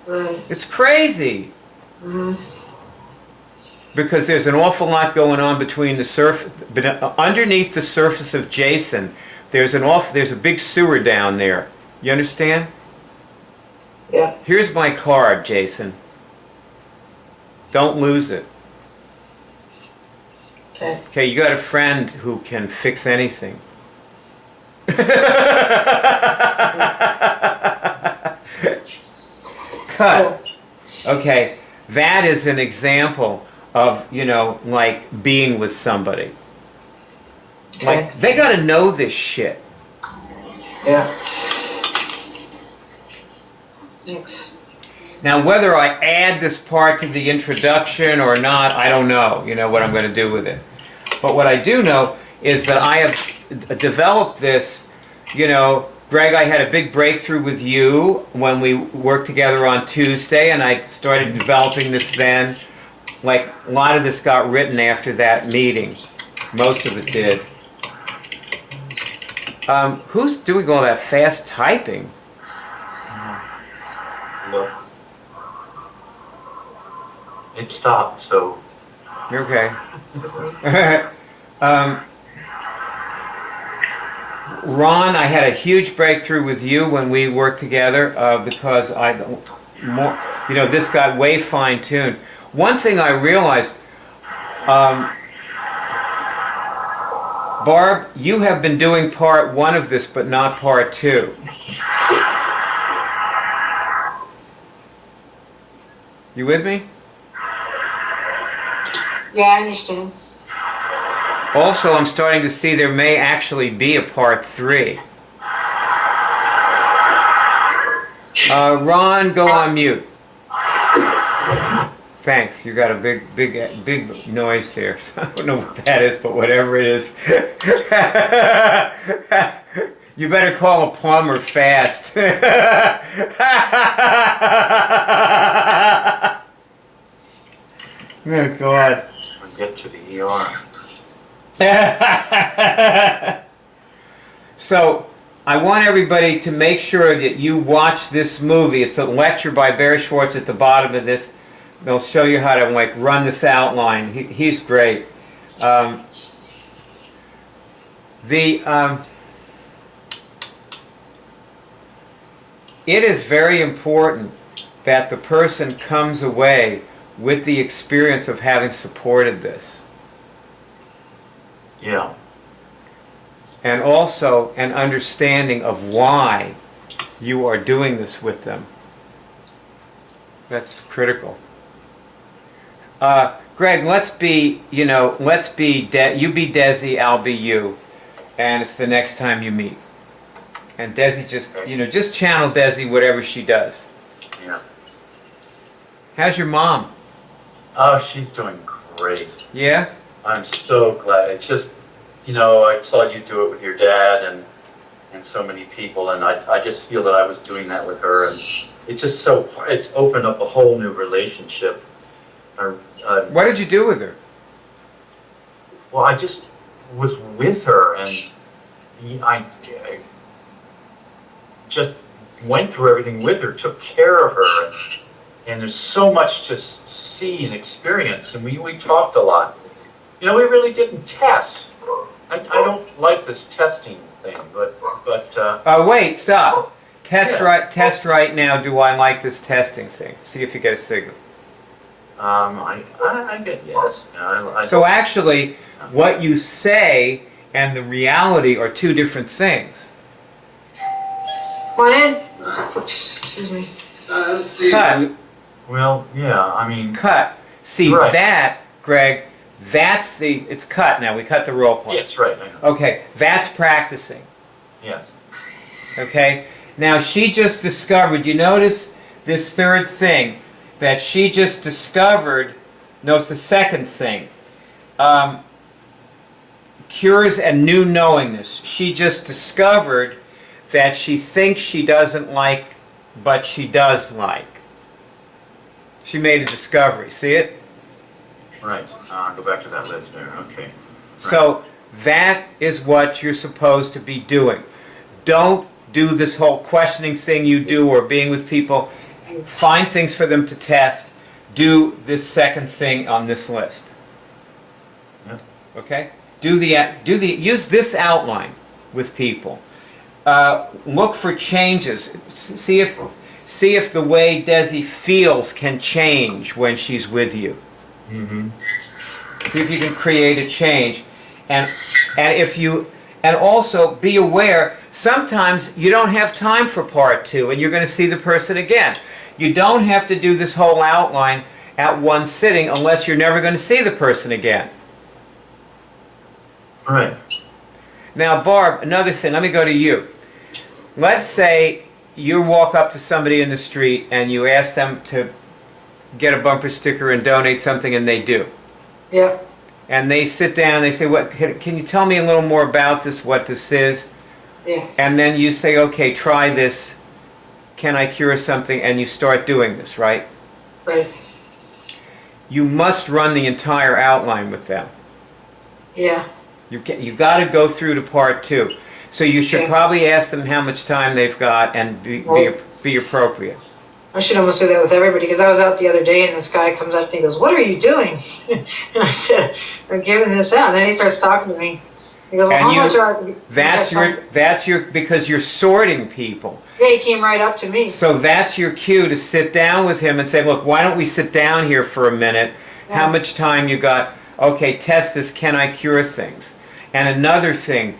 Right. It's crazy. Mm-hmm. Because there's an awful lot going on between underneath the surface of Jason. There's a big sewer down there. You understand? Yeah. Here's my card, Jason. Don't lose it. Okay. Okay, you got a friend who can fix anything. Cut. Okay, that is an example of, like being with somebody. Like, they got to know this shit. Yeah. Thanks. Now, whether I add this part to the introduction or not, I don't know, what I'm going to do with it. But what I do know is that I have developed this, Greg, I had a big breakthrough with you when we worked together on Tuesday, and I started developing this then. Like, a lot of this got written after that meeting. Most of it did. Who's doing all that fast typing? Look. It stopped, so... Okay. Ron, I had a huge breakthrough with you when we worked together because this got way fine-tuned. One thing I realized, Barb, you have been doing part 1 of this, but not part 2. You with me? Yeah, I understand. Also, I'm starting to see there may actually be a part 3. Ron, go on mute. Thanks. You got a big noise there. So I don't know what that is, but whatever it is. You better call a plumber fast. Oh, God. We'll get to the ER. So, I want everybody to make sure that you watch this movie. It's a lecture by Barry Schwartz at the bottom of this. They'll show you how to run this outline. He's great. It is very important that the person comes away with the experience of having supported this. Yeah. And also an understanding of why you are doing this with them. That's critical. Greg, let's be, you be Desi, I'll be you. And it's the next time you meet. And Desi just channel Desi whatever she does. Yeah. How's your mom? Oh, she's doing great. Yeah? I'm so glad. It's just, I saw you do it with your dad and so many people, and I just feel that I was doing that with her, and it's just it's opened up a whole new relationship. What did you do with her? Well, I just was with her, and I just went through everything with her, took care of her, and there's so much to see and experience, and we talked a lot. We really didn't test. I don't like this testing thing, but wait, stop. Test right now. Do I like this testing thing? See if you get a signal. I get yes. So actually, what you say and the reality are two different things. Come on in. Excuse me. Cut. Well, yeah, Cut. See, right. That, Greg, it's cut now. We cut the role play. Yes, right. I know. Okay, that's practicing. Yes. Okay? Now, she just discovered, you notice this third thing, that she just discovered, no, it's the second thing, cures and new knowingness. She just discovered that she thinks she doesn't like, but she does like. She made a discovery. See it? Right. Go back to that list there. Okay. Right. So that is what you're supposed to be doing. don't do this whole questioning thing you do or being with people. Find things for them to test. Do this second thing on this list. Okay? Use this outline with people. Look for changes. See if the way Desi feels can change when she's with you. Mm-hmm. See if you can create a change, and also be aware. Sometimes you don't have time for part 2, and you're going to see the person again. You don't have to do this whole outline at one sitting unless you're never going to see the person again. Right. Now, Barb, another thing. Let me go to you. Let's say you walk up to somebody in the street and you ask them to get a bumper sticker and donate something, and they do. Yeah. And they sit down, they say, "What? Can you tell me a little more about this, what this is?" Yeah. And then you say, "Okay, try this. Can I cure something?" And you start doing this, right? Right. You must run the entire outline with them. Yeah. You got to go through to part 2. So you should probably ask them how much time they've got and be appropriate. I should almost do that with everybody, because I was out the other day and this guy comes up to me and goes, "What are you doing?" And I said, "I'm giving this out." And then he starts talking to me. He goes, "Well, how much are..." That's your because you're sorting people. Yeah, he came right up to me. So that's your cue to sit down with him and say, "Look, why don't we sit down here for a minute? How much time you got? Okay, test this. Can I cure things?" And another thing,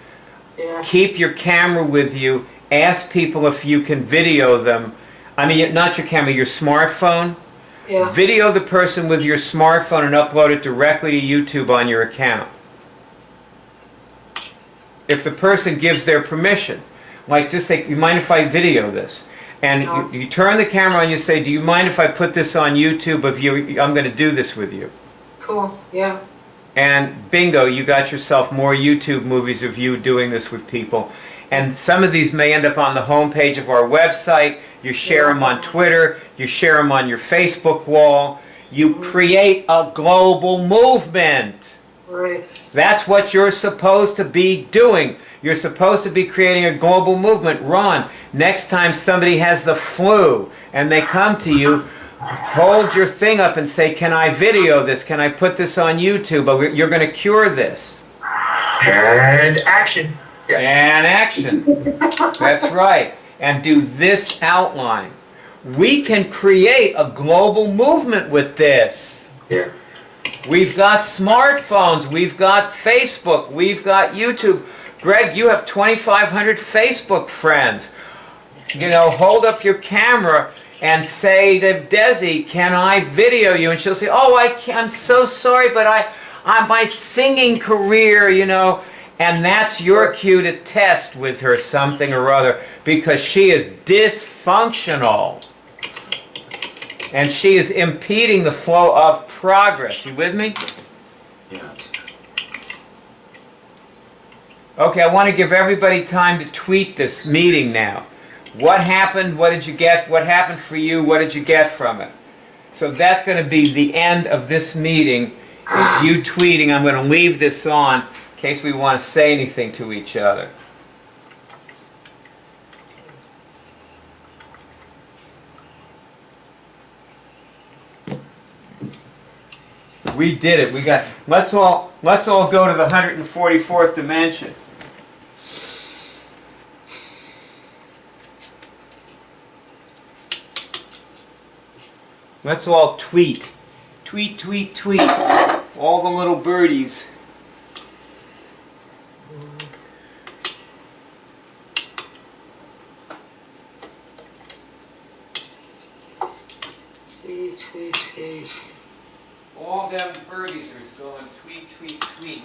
keep your camera with you. Ask people if you can video them. I mean, not your camera, your smartphone. Yeah. Video the person with your smartphone and upload it directly to YouTube on your account. If the person gives their permission. Like, just say, "You mind if I video this?" And you turn the camera on and you say, "Do you mind if I put this on YouTube of you? I'm going to do this with you." Cool. Yeah. And bingo, you got yourself more YouTube movies of you doing this with people. And some of these may end up on the homepage of our website. You share them on Twitter. You share them on your Facebook wall. You create a global movement. Right. That's what you're supposed to be doing. You're supposed to be creating a global movement. Ron, next time somebody has the flu and they come to you, hold your thing up and say, "Can I video this? Can I put this on YouTube? You're going to cure this." And action. Yeah. And action. That's right. And do this outline. We can create a global movement with this. Yeah. We've got smartphones. We've got Facebook. We've got YouTube. Greg, you have 2,500 Facebook friends. You know, hold up your camera and say to Desi, "Can I video you?" And she'll say, "Oh, I'm so sorry, but my singing career, you know." And that's your cue to test with her something or other, because she is dysfunctional. And she is impeding the flow of progress. You with me? Yeah. Okay, I want to give everybody time to tweet this meeting now. What happened? What did you get? What happened for you? What did you get from it? So that's going to be the end of this meeting, is you tweeting. I'm going to leave this on in case we want to say anything to each other. We did it. We got. Let's all go to the 144th dimension. Let's all tweet. Tweet, tweet, tweet. All the little birdies. Tweet, tweet, tweet. All them birdies are going tweet, tweet, tweet.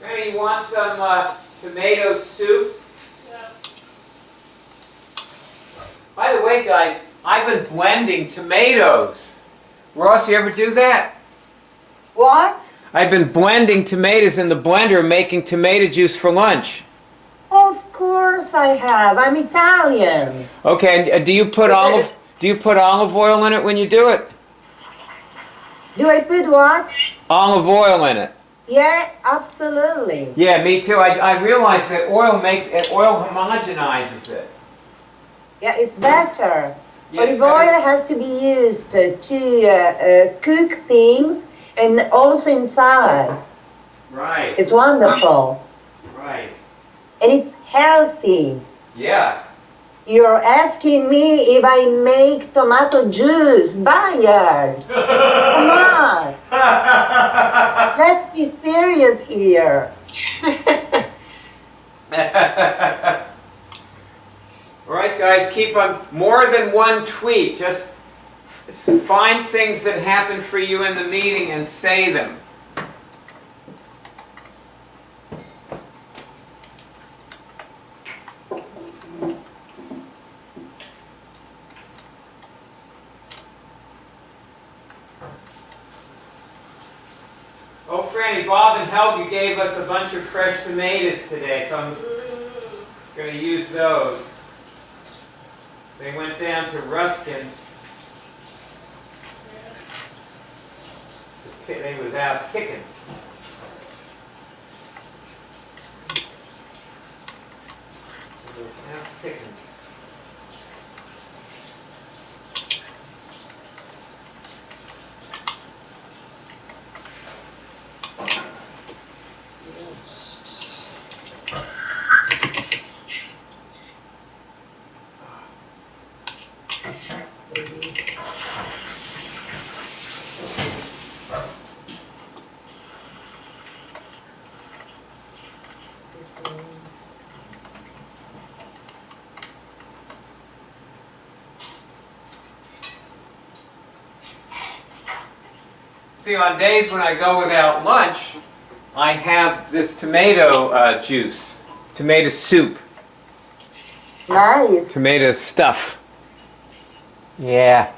Hey, you want some tomato soup? Yeah. guys, I've been blending tomatoes. Ross, you ever do that? What? I've been blending tomatoes in the blender, making tomato juice for lunch. Of course I have. I'm Italian. Okay, and do you put olive oil in it when you do it? Do I put what? Olive oil in it. Yeah, absolutely. Yeah, me too. I realize that oil homogenizes it. Yeah, it's better. Yes, Olive oil has to be used to cook things and also in salads. Right. It's wonderful. Right. And it's healthy. Yeah. You're asking me if I make tomato juice. Bayard. Come on. Let's be serious here. All right, guys, keep on more than one tweet. Just find things that happen for you in the meeting and say them. Oh, Franny, Bob and Helgi gave us a bunch of fresh tomatoes today, so I'm going to use those. They went down to Ruskin. They was out kicking. They was out kicking. See, on days when I go without lunch, I have this tomato juice, tomato soup, Nice. tomato stuff. Yeah.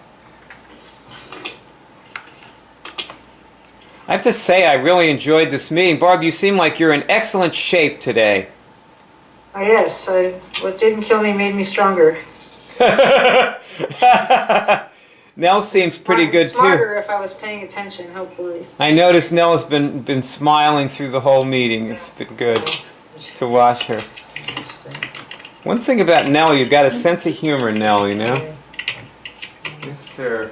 I have to say, I really enjoyed this meeting. Barb, you seem like you're in excellent shape today. Oh, yes, what didn't kill me made me stronger. Nell seems pretty good Smarter too. if I was paying attention, hopefully. I noticed Nell has been smiling through the whole meeting. It's been good to watch her. One thing about Nell, you've got a sense of humor, Nell, you know? Yes, sir.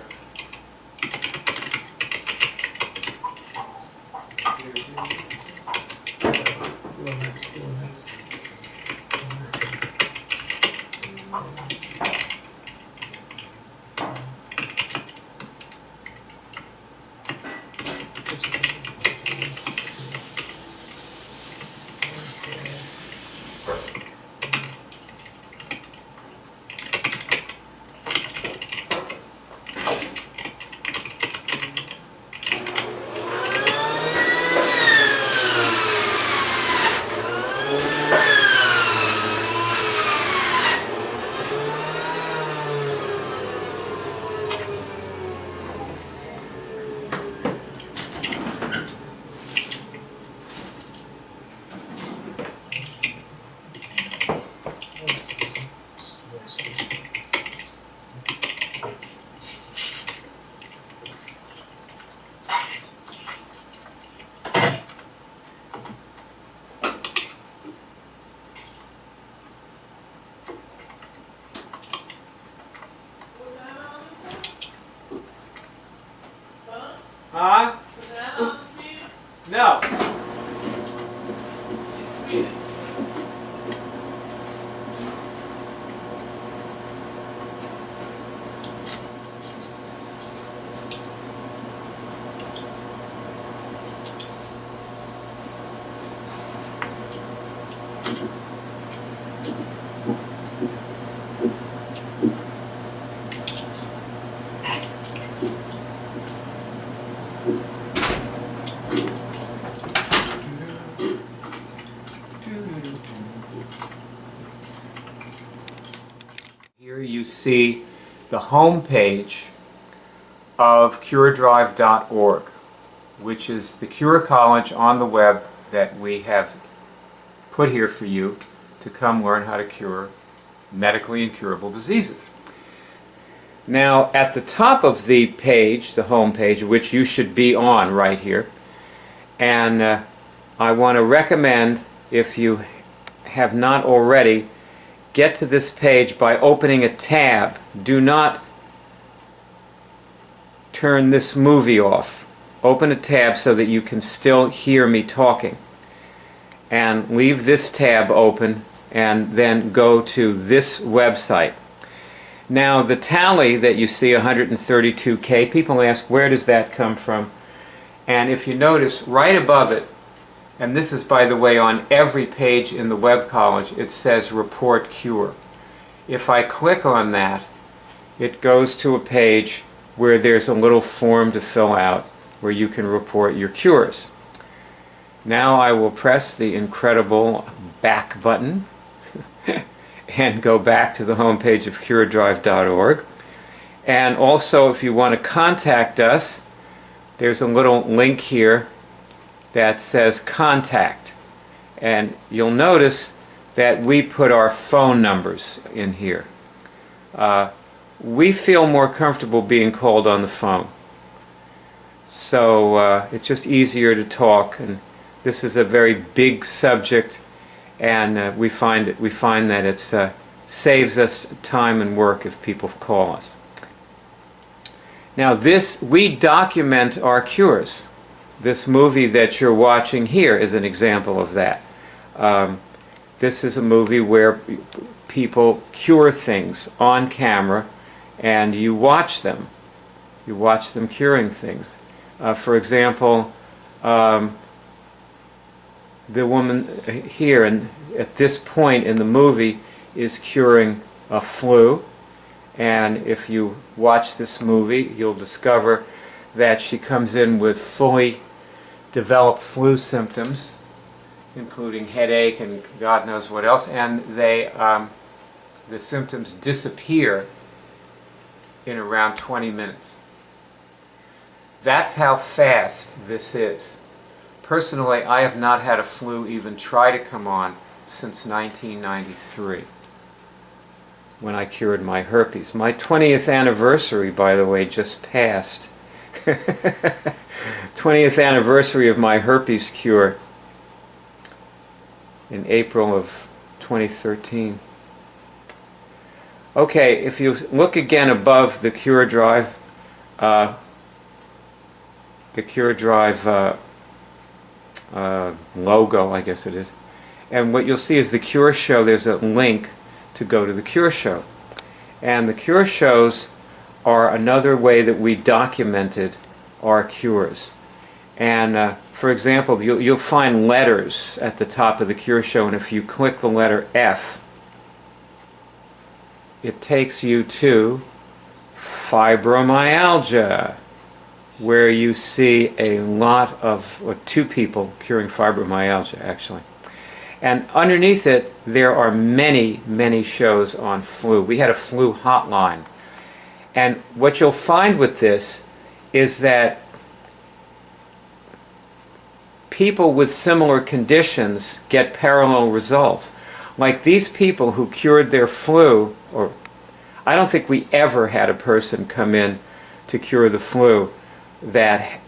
Huh? Was that on this meeting? No. Here you see the home page of CureDrive.org, which is the Cure College on the web that we have put here for you to come learn how to cure medically incurable diseases. Now, at the top of the page, the home page, which you should be on right here, and I want to recommend, if you have not already, get to this page by opening a tab. Do not turn this movie off. Open a tab so that you can still hear me talking. And leave this tab open and then go to this website. Now, the tally that you see, 132K, people ask, where does that come from? And if you notice, right above it, and this is, by the way, on every page in the web college, it says Report Cure. If I click on that, it goes to a page where there's a little form to fill out where you can report your cures. Now I will press the incredible back button and go back to the home page of CureDrive.org. And also, if you want to contact us, there's a little link here that says Contact. And you'll notice that we put our phone numbers in here. We feel more comfortable being called on the phone. So it's just easier to talk, and this is a very big subject, and we find that it saves us time and work if people call us. Now we document our cures. This movie that you're watching here is an example of that. This is a movie where people cure things on camera, and you watch them. You watch them curing things. For example, the woman here, and at this point in the movie, is curing a flu. And if you watch this movie, you'll discover that she comes in with fully developed flu symptoms, including headache and God knows what else, and the symptoms disappear in around 20 minutes. That's how fast this is. Personally, I have not had a flu even try to come on since 1993, when I cured my herpes. My 20th anniversary, by the way, just passed. 20th anniversary of my herpes cure in April of 2013. Okay, if you look again above the CureDrive, logo, I guess it is, and what you'll see is the Cure Show. There's a link to go to the Cure Show. And the Cure Shows are another way that we documented our cures. And for example, you'll find letters at the top of the Cure Show, and if you click the letter F, it takes you to fibromyalgia, where you see a lot of, or two people curing fibromyalgia, actually. And underneath it, there are many, many shows on flu. We had a flu hotline. And what you'll find with this is that people with similar conditions get parallel results. Like these people who cured their flu, or I don't think we ever had a person come in to cure the flu that,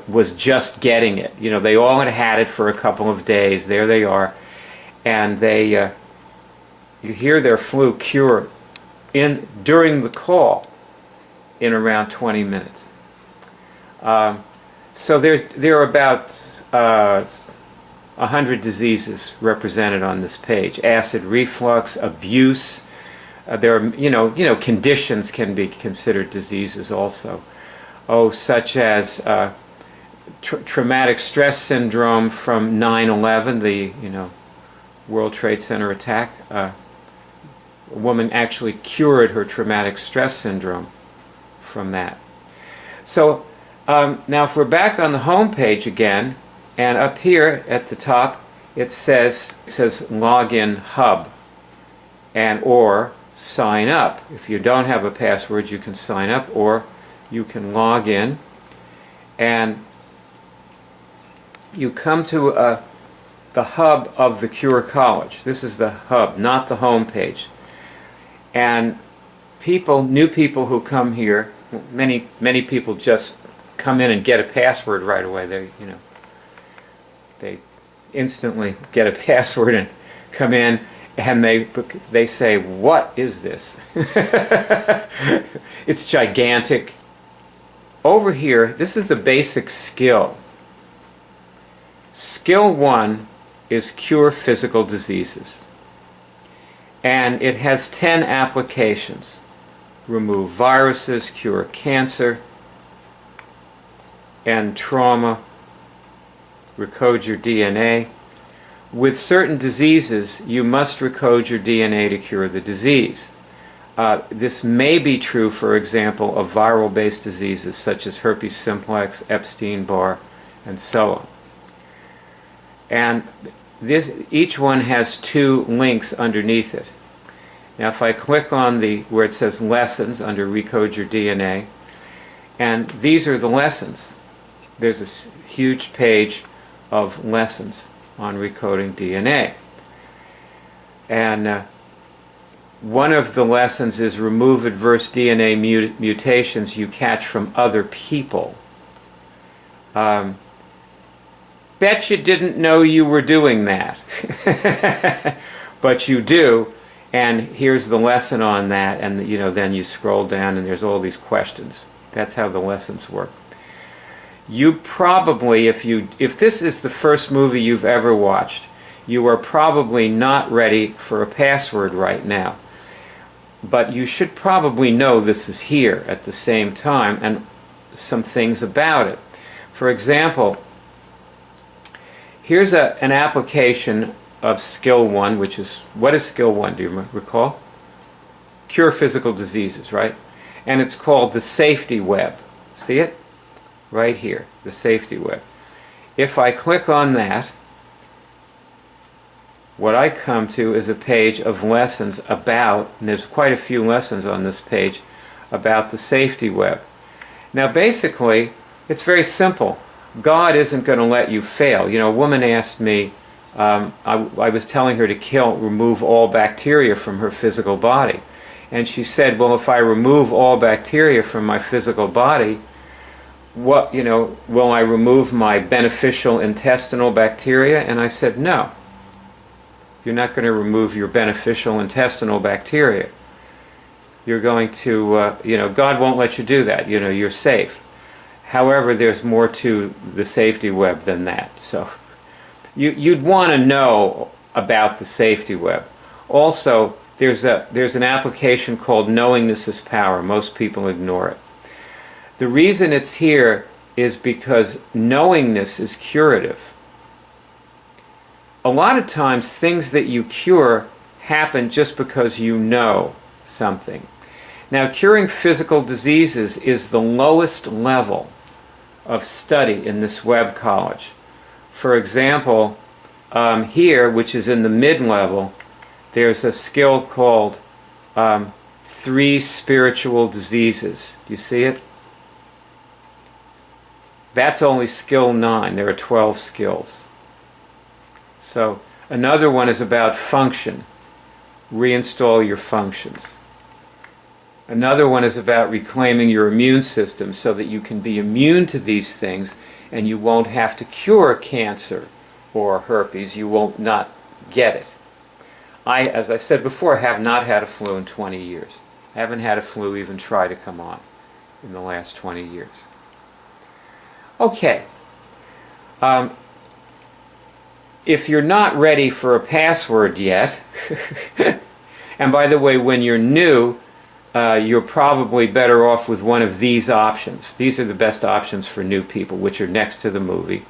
was just getting it. They all had it for a couple of days. There they are. And you hear their flu cure during the call in around 20 minutes. So there are about 100 diseases represented on this page. Acid reflux, abuse. There are conditions can be considered diseases also. Such as traumatic stress syndrome from 9/11, the World Trade Center attack. A woman actually cured her traumatic stress syndrome from that. So now if we're back on the home page again, and up here at the top it says Login Hub or sign up. If you don't have a password, you can sign up, or you can log in, and you come to the hub of the Cure College. This is the hub, not the home page. And new people who come here, many people just come in and get a password right away. They instantly get a password and come in, and they say, "What is this?" It's gigantic. Over here, this is the basic skill. Skill 1 is cure physical diseases. And it has 10 applications. Remove viruses, cure cancer, end trauma, recode your DNA. With certain diseases, you must recode your DNA to cure the disease. This may be true, for example, of viral-based diseases such as herpes simplex, Epstein-Barr, and so on. And each one has 2 links underneath it. Now if I click on where it says lessons under Recode Your DNA, and these are the lessons. There's a huge page of lessons on recoding DNA. And one of the lessons is remove adverse DNA mutations you catch from other people. Bet you didn't know you were doing that. But you do, and here's the lesson on that, and then you scroll down and there's all these questions. That's how the lessons work. You probably, if this is the first movie you've ever watched, you are probably not ready for a password right now. But you should probably know this is here at the same time, and some things about it. For example, here's an application of Skill 1, which is, what is Skill 1, do you recall? Cure physical diseases, right? And it's called the safety web. See it? Right here, the safety web. If I click on that, what I come to is a page of lessons about, and there's quite a few lessons on this page, about the safety web. Now basically, it's very simple. God isn't going to let you fail. A woman asked me, I was telling her to remove all bacteria from her physical body. And she said, well, if I remove all bacteria from my physical body, will I remove my beneficial intestinal bacteria? And I said, no. You're not going to remove your beneficial intestinal bacteria. You're going to, God won't let you do that. You're safe. However, there's more to the safety web than that. So you'd want to know about the safety web. Also, there's an application called Knowingness is Power. Most people ignore it. The reason it's here is because knowingness is curative. A lot of times things that you cure happen just because you know something. Now, curing physical diseases is the lowest level of study in this web college. For example, here, which is in the mid-level, there's a skill called 3 spiritual diseases. Do you see it? That's only skill 9. There are 12 skills. So another one is about function. Reinstall your functions. Another one is about reclaiming your immune system so that you can be immune to these things and you won't have to cure cancer or herpes. You won't not get it. As I said before, have not had a flu in 20 years. I haven't had a flu even try to come on in the last 20 years. Okay. If you're not ready for a password yet, and by the way, when you're new, you're probably better off with one of these options. These are the best options for new people, which are next to the movie.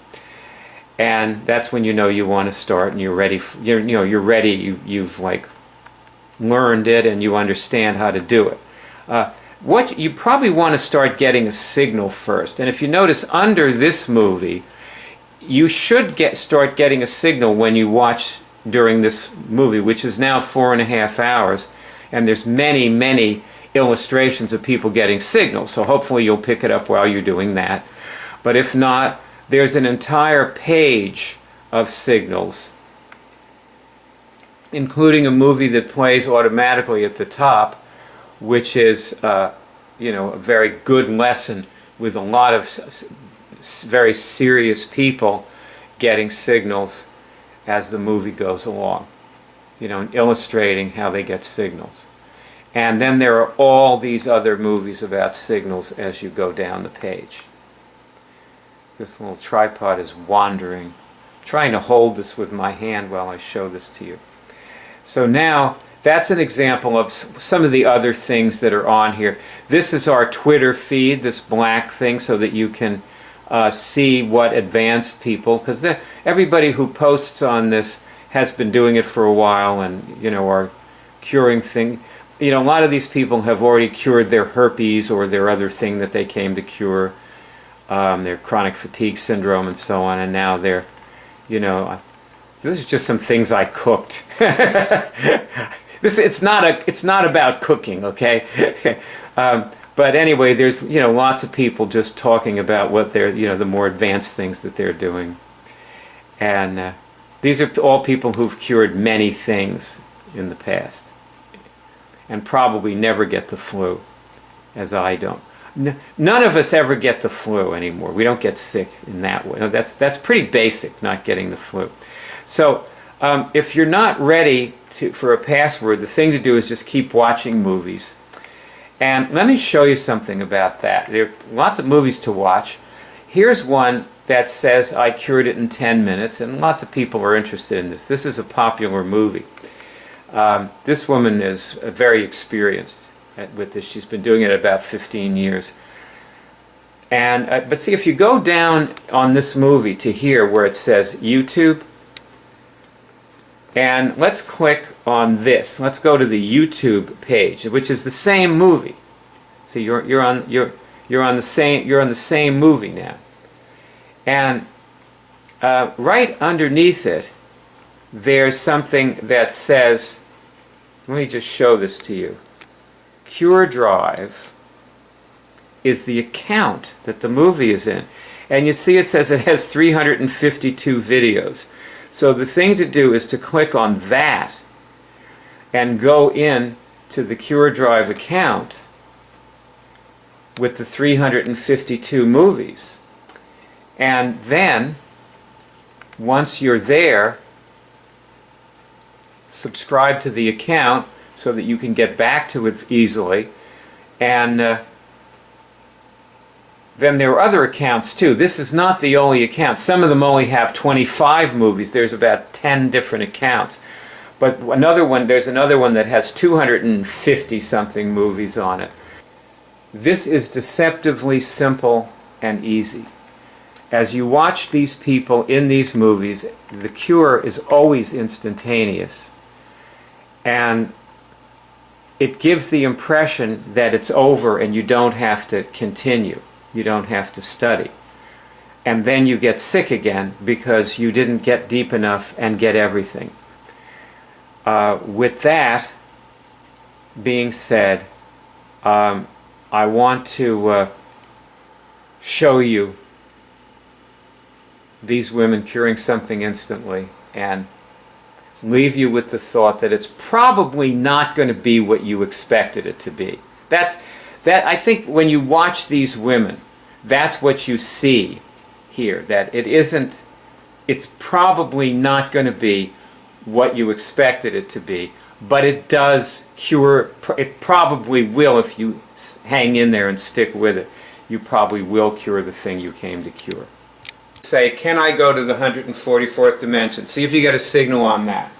And that's when you know you want to start and you're ready. You're ready. You've like learned it and you understand how to do it. What you probably want to start getting a signal first. And if you notice under this movie, you should start getting a signal when you watch during this movie, which is now 4.5 hours. And there's many, many illustrations of people getting signals, so hopefully you'll pick it up while you're doing that. But if not, there's an entire page of signals, including a movie that plays automatically at the top, which is you know, a very good lesson with a lot of very serious people getting signals as the movie goes along, you know, and illustrating how they get signals. And then there are all these other movies about signals as you go down the page. This little tripod is wandering. I'm trying to hold this with my hand while I show this to you. So now, that's an example of some of the other things that are on here. This is our Twitter feed, this black thing, so that you can see what advanced people, because everybody who posts on this has been doing it for a while and, you know, are curing things. You know, a lot of these people have already cured their herpes or their other thing that they came to cure, their chronic fatigue syndrome and so on, and now they're, you know, this is just some things I cooked. It's not about cooking, okay? But anyway, there's, you know, lots of people just talking about what they're, you know, the more advanced things that they're doing. And these are all people who've cured many things in the past and probably never get the flu, as I don't. None of us ever get the flu anymore. We don't get sick in that way. That's pretty basic, not getting the flu. So if you're not ready for a password, the thing to do is just keep watching movies. And let me show you something about that. There are lots of movies to watch. Here's one that says I cured it in 10 minutes, and lots of people are interested in this. This is a popular movie. This woman is very experienced with this. She's been doing it about 15 years. And but see, if you go down on this movie to here where it says YouTube, and let's click on this. Let's go to the YouTube page, which is the same movie. See, you're on the same movie now. And right underneath it, there's something that says, let me just show this to you. CureDrive is the account that the movie is in. And you see it says it has 352 videos. So the thing to do is to click on that and go in to the CureDrive account with the 352 movies. And then, once you're there, subscribe to the account so that you can get back to it easily. And then there are other accounts too. This is not the only account. Some of them only have 25 movies. There's about 10 different accounts. But there's another one that has 250 something movies on it. This is deceptively simple and easy. As you watch these people in these movies, the cure is always instantaneous. And it gives the impression that it's over and you don't have to continue. You don't have to study. And then you get sick again because you didn't get deep enough and get everything. With that being said, I want to show you these women curing something instantly and leave you with the thought that it's probably not going to be what you expected it to be. I think when you watch these women, that's what you see here, that it's probably not going to be what you expected it to be, but it does cure, it probably will if you hang in there and stick with it. You probably will cure the thing you came to cure. Say, can I go to the 144th dimension? See if you get a signal on that.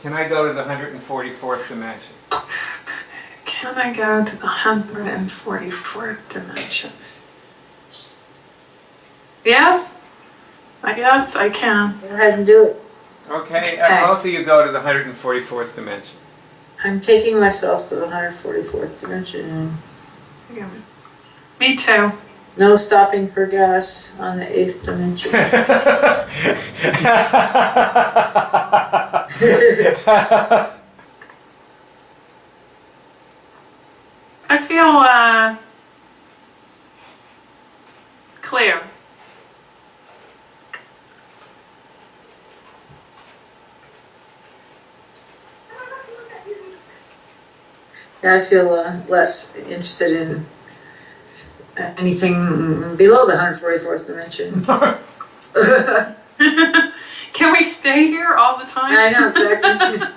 Can I go to the 144th dimension? Can I go to the 144th dimension? Yes? I guess I can. Go ahead and do it. Okay, both of you go to the 144th dimension. I'm taking myself to the 144th dimension. Me too. No stopping for gas on the 8th dimension. I feel clear. Yeah, I feel less interested in anything below the 144th dimension. Can we stay here all the time? I know, exactly.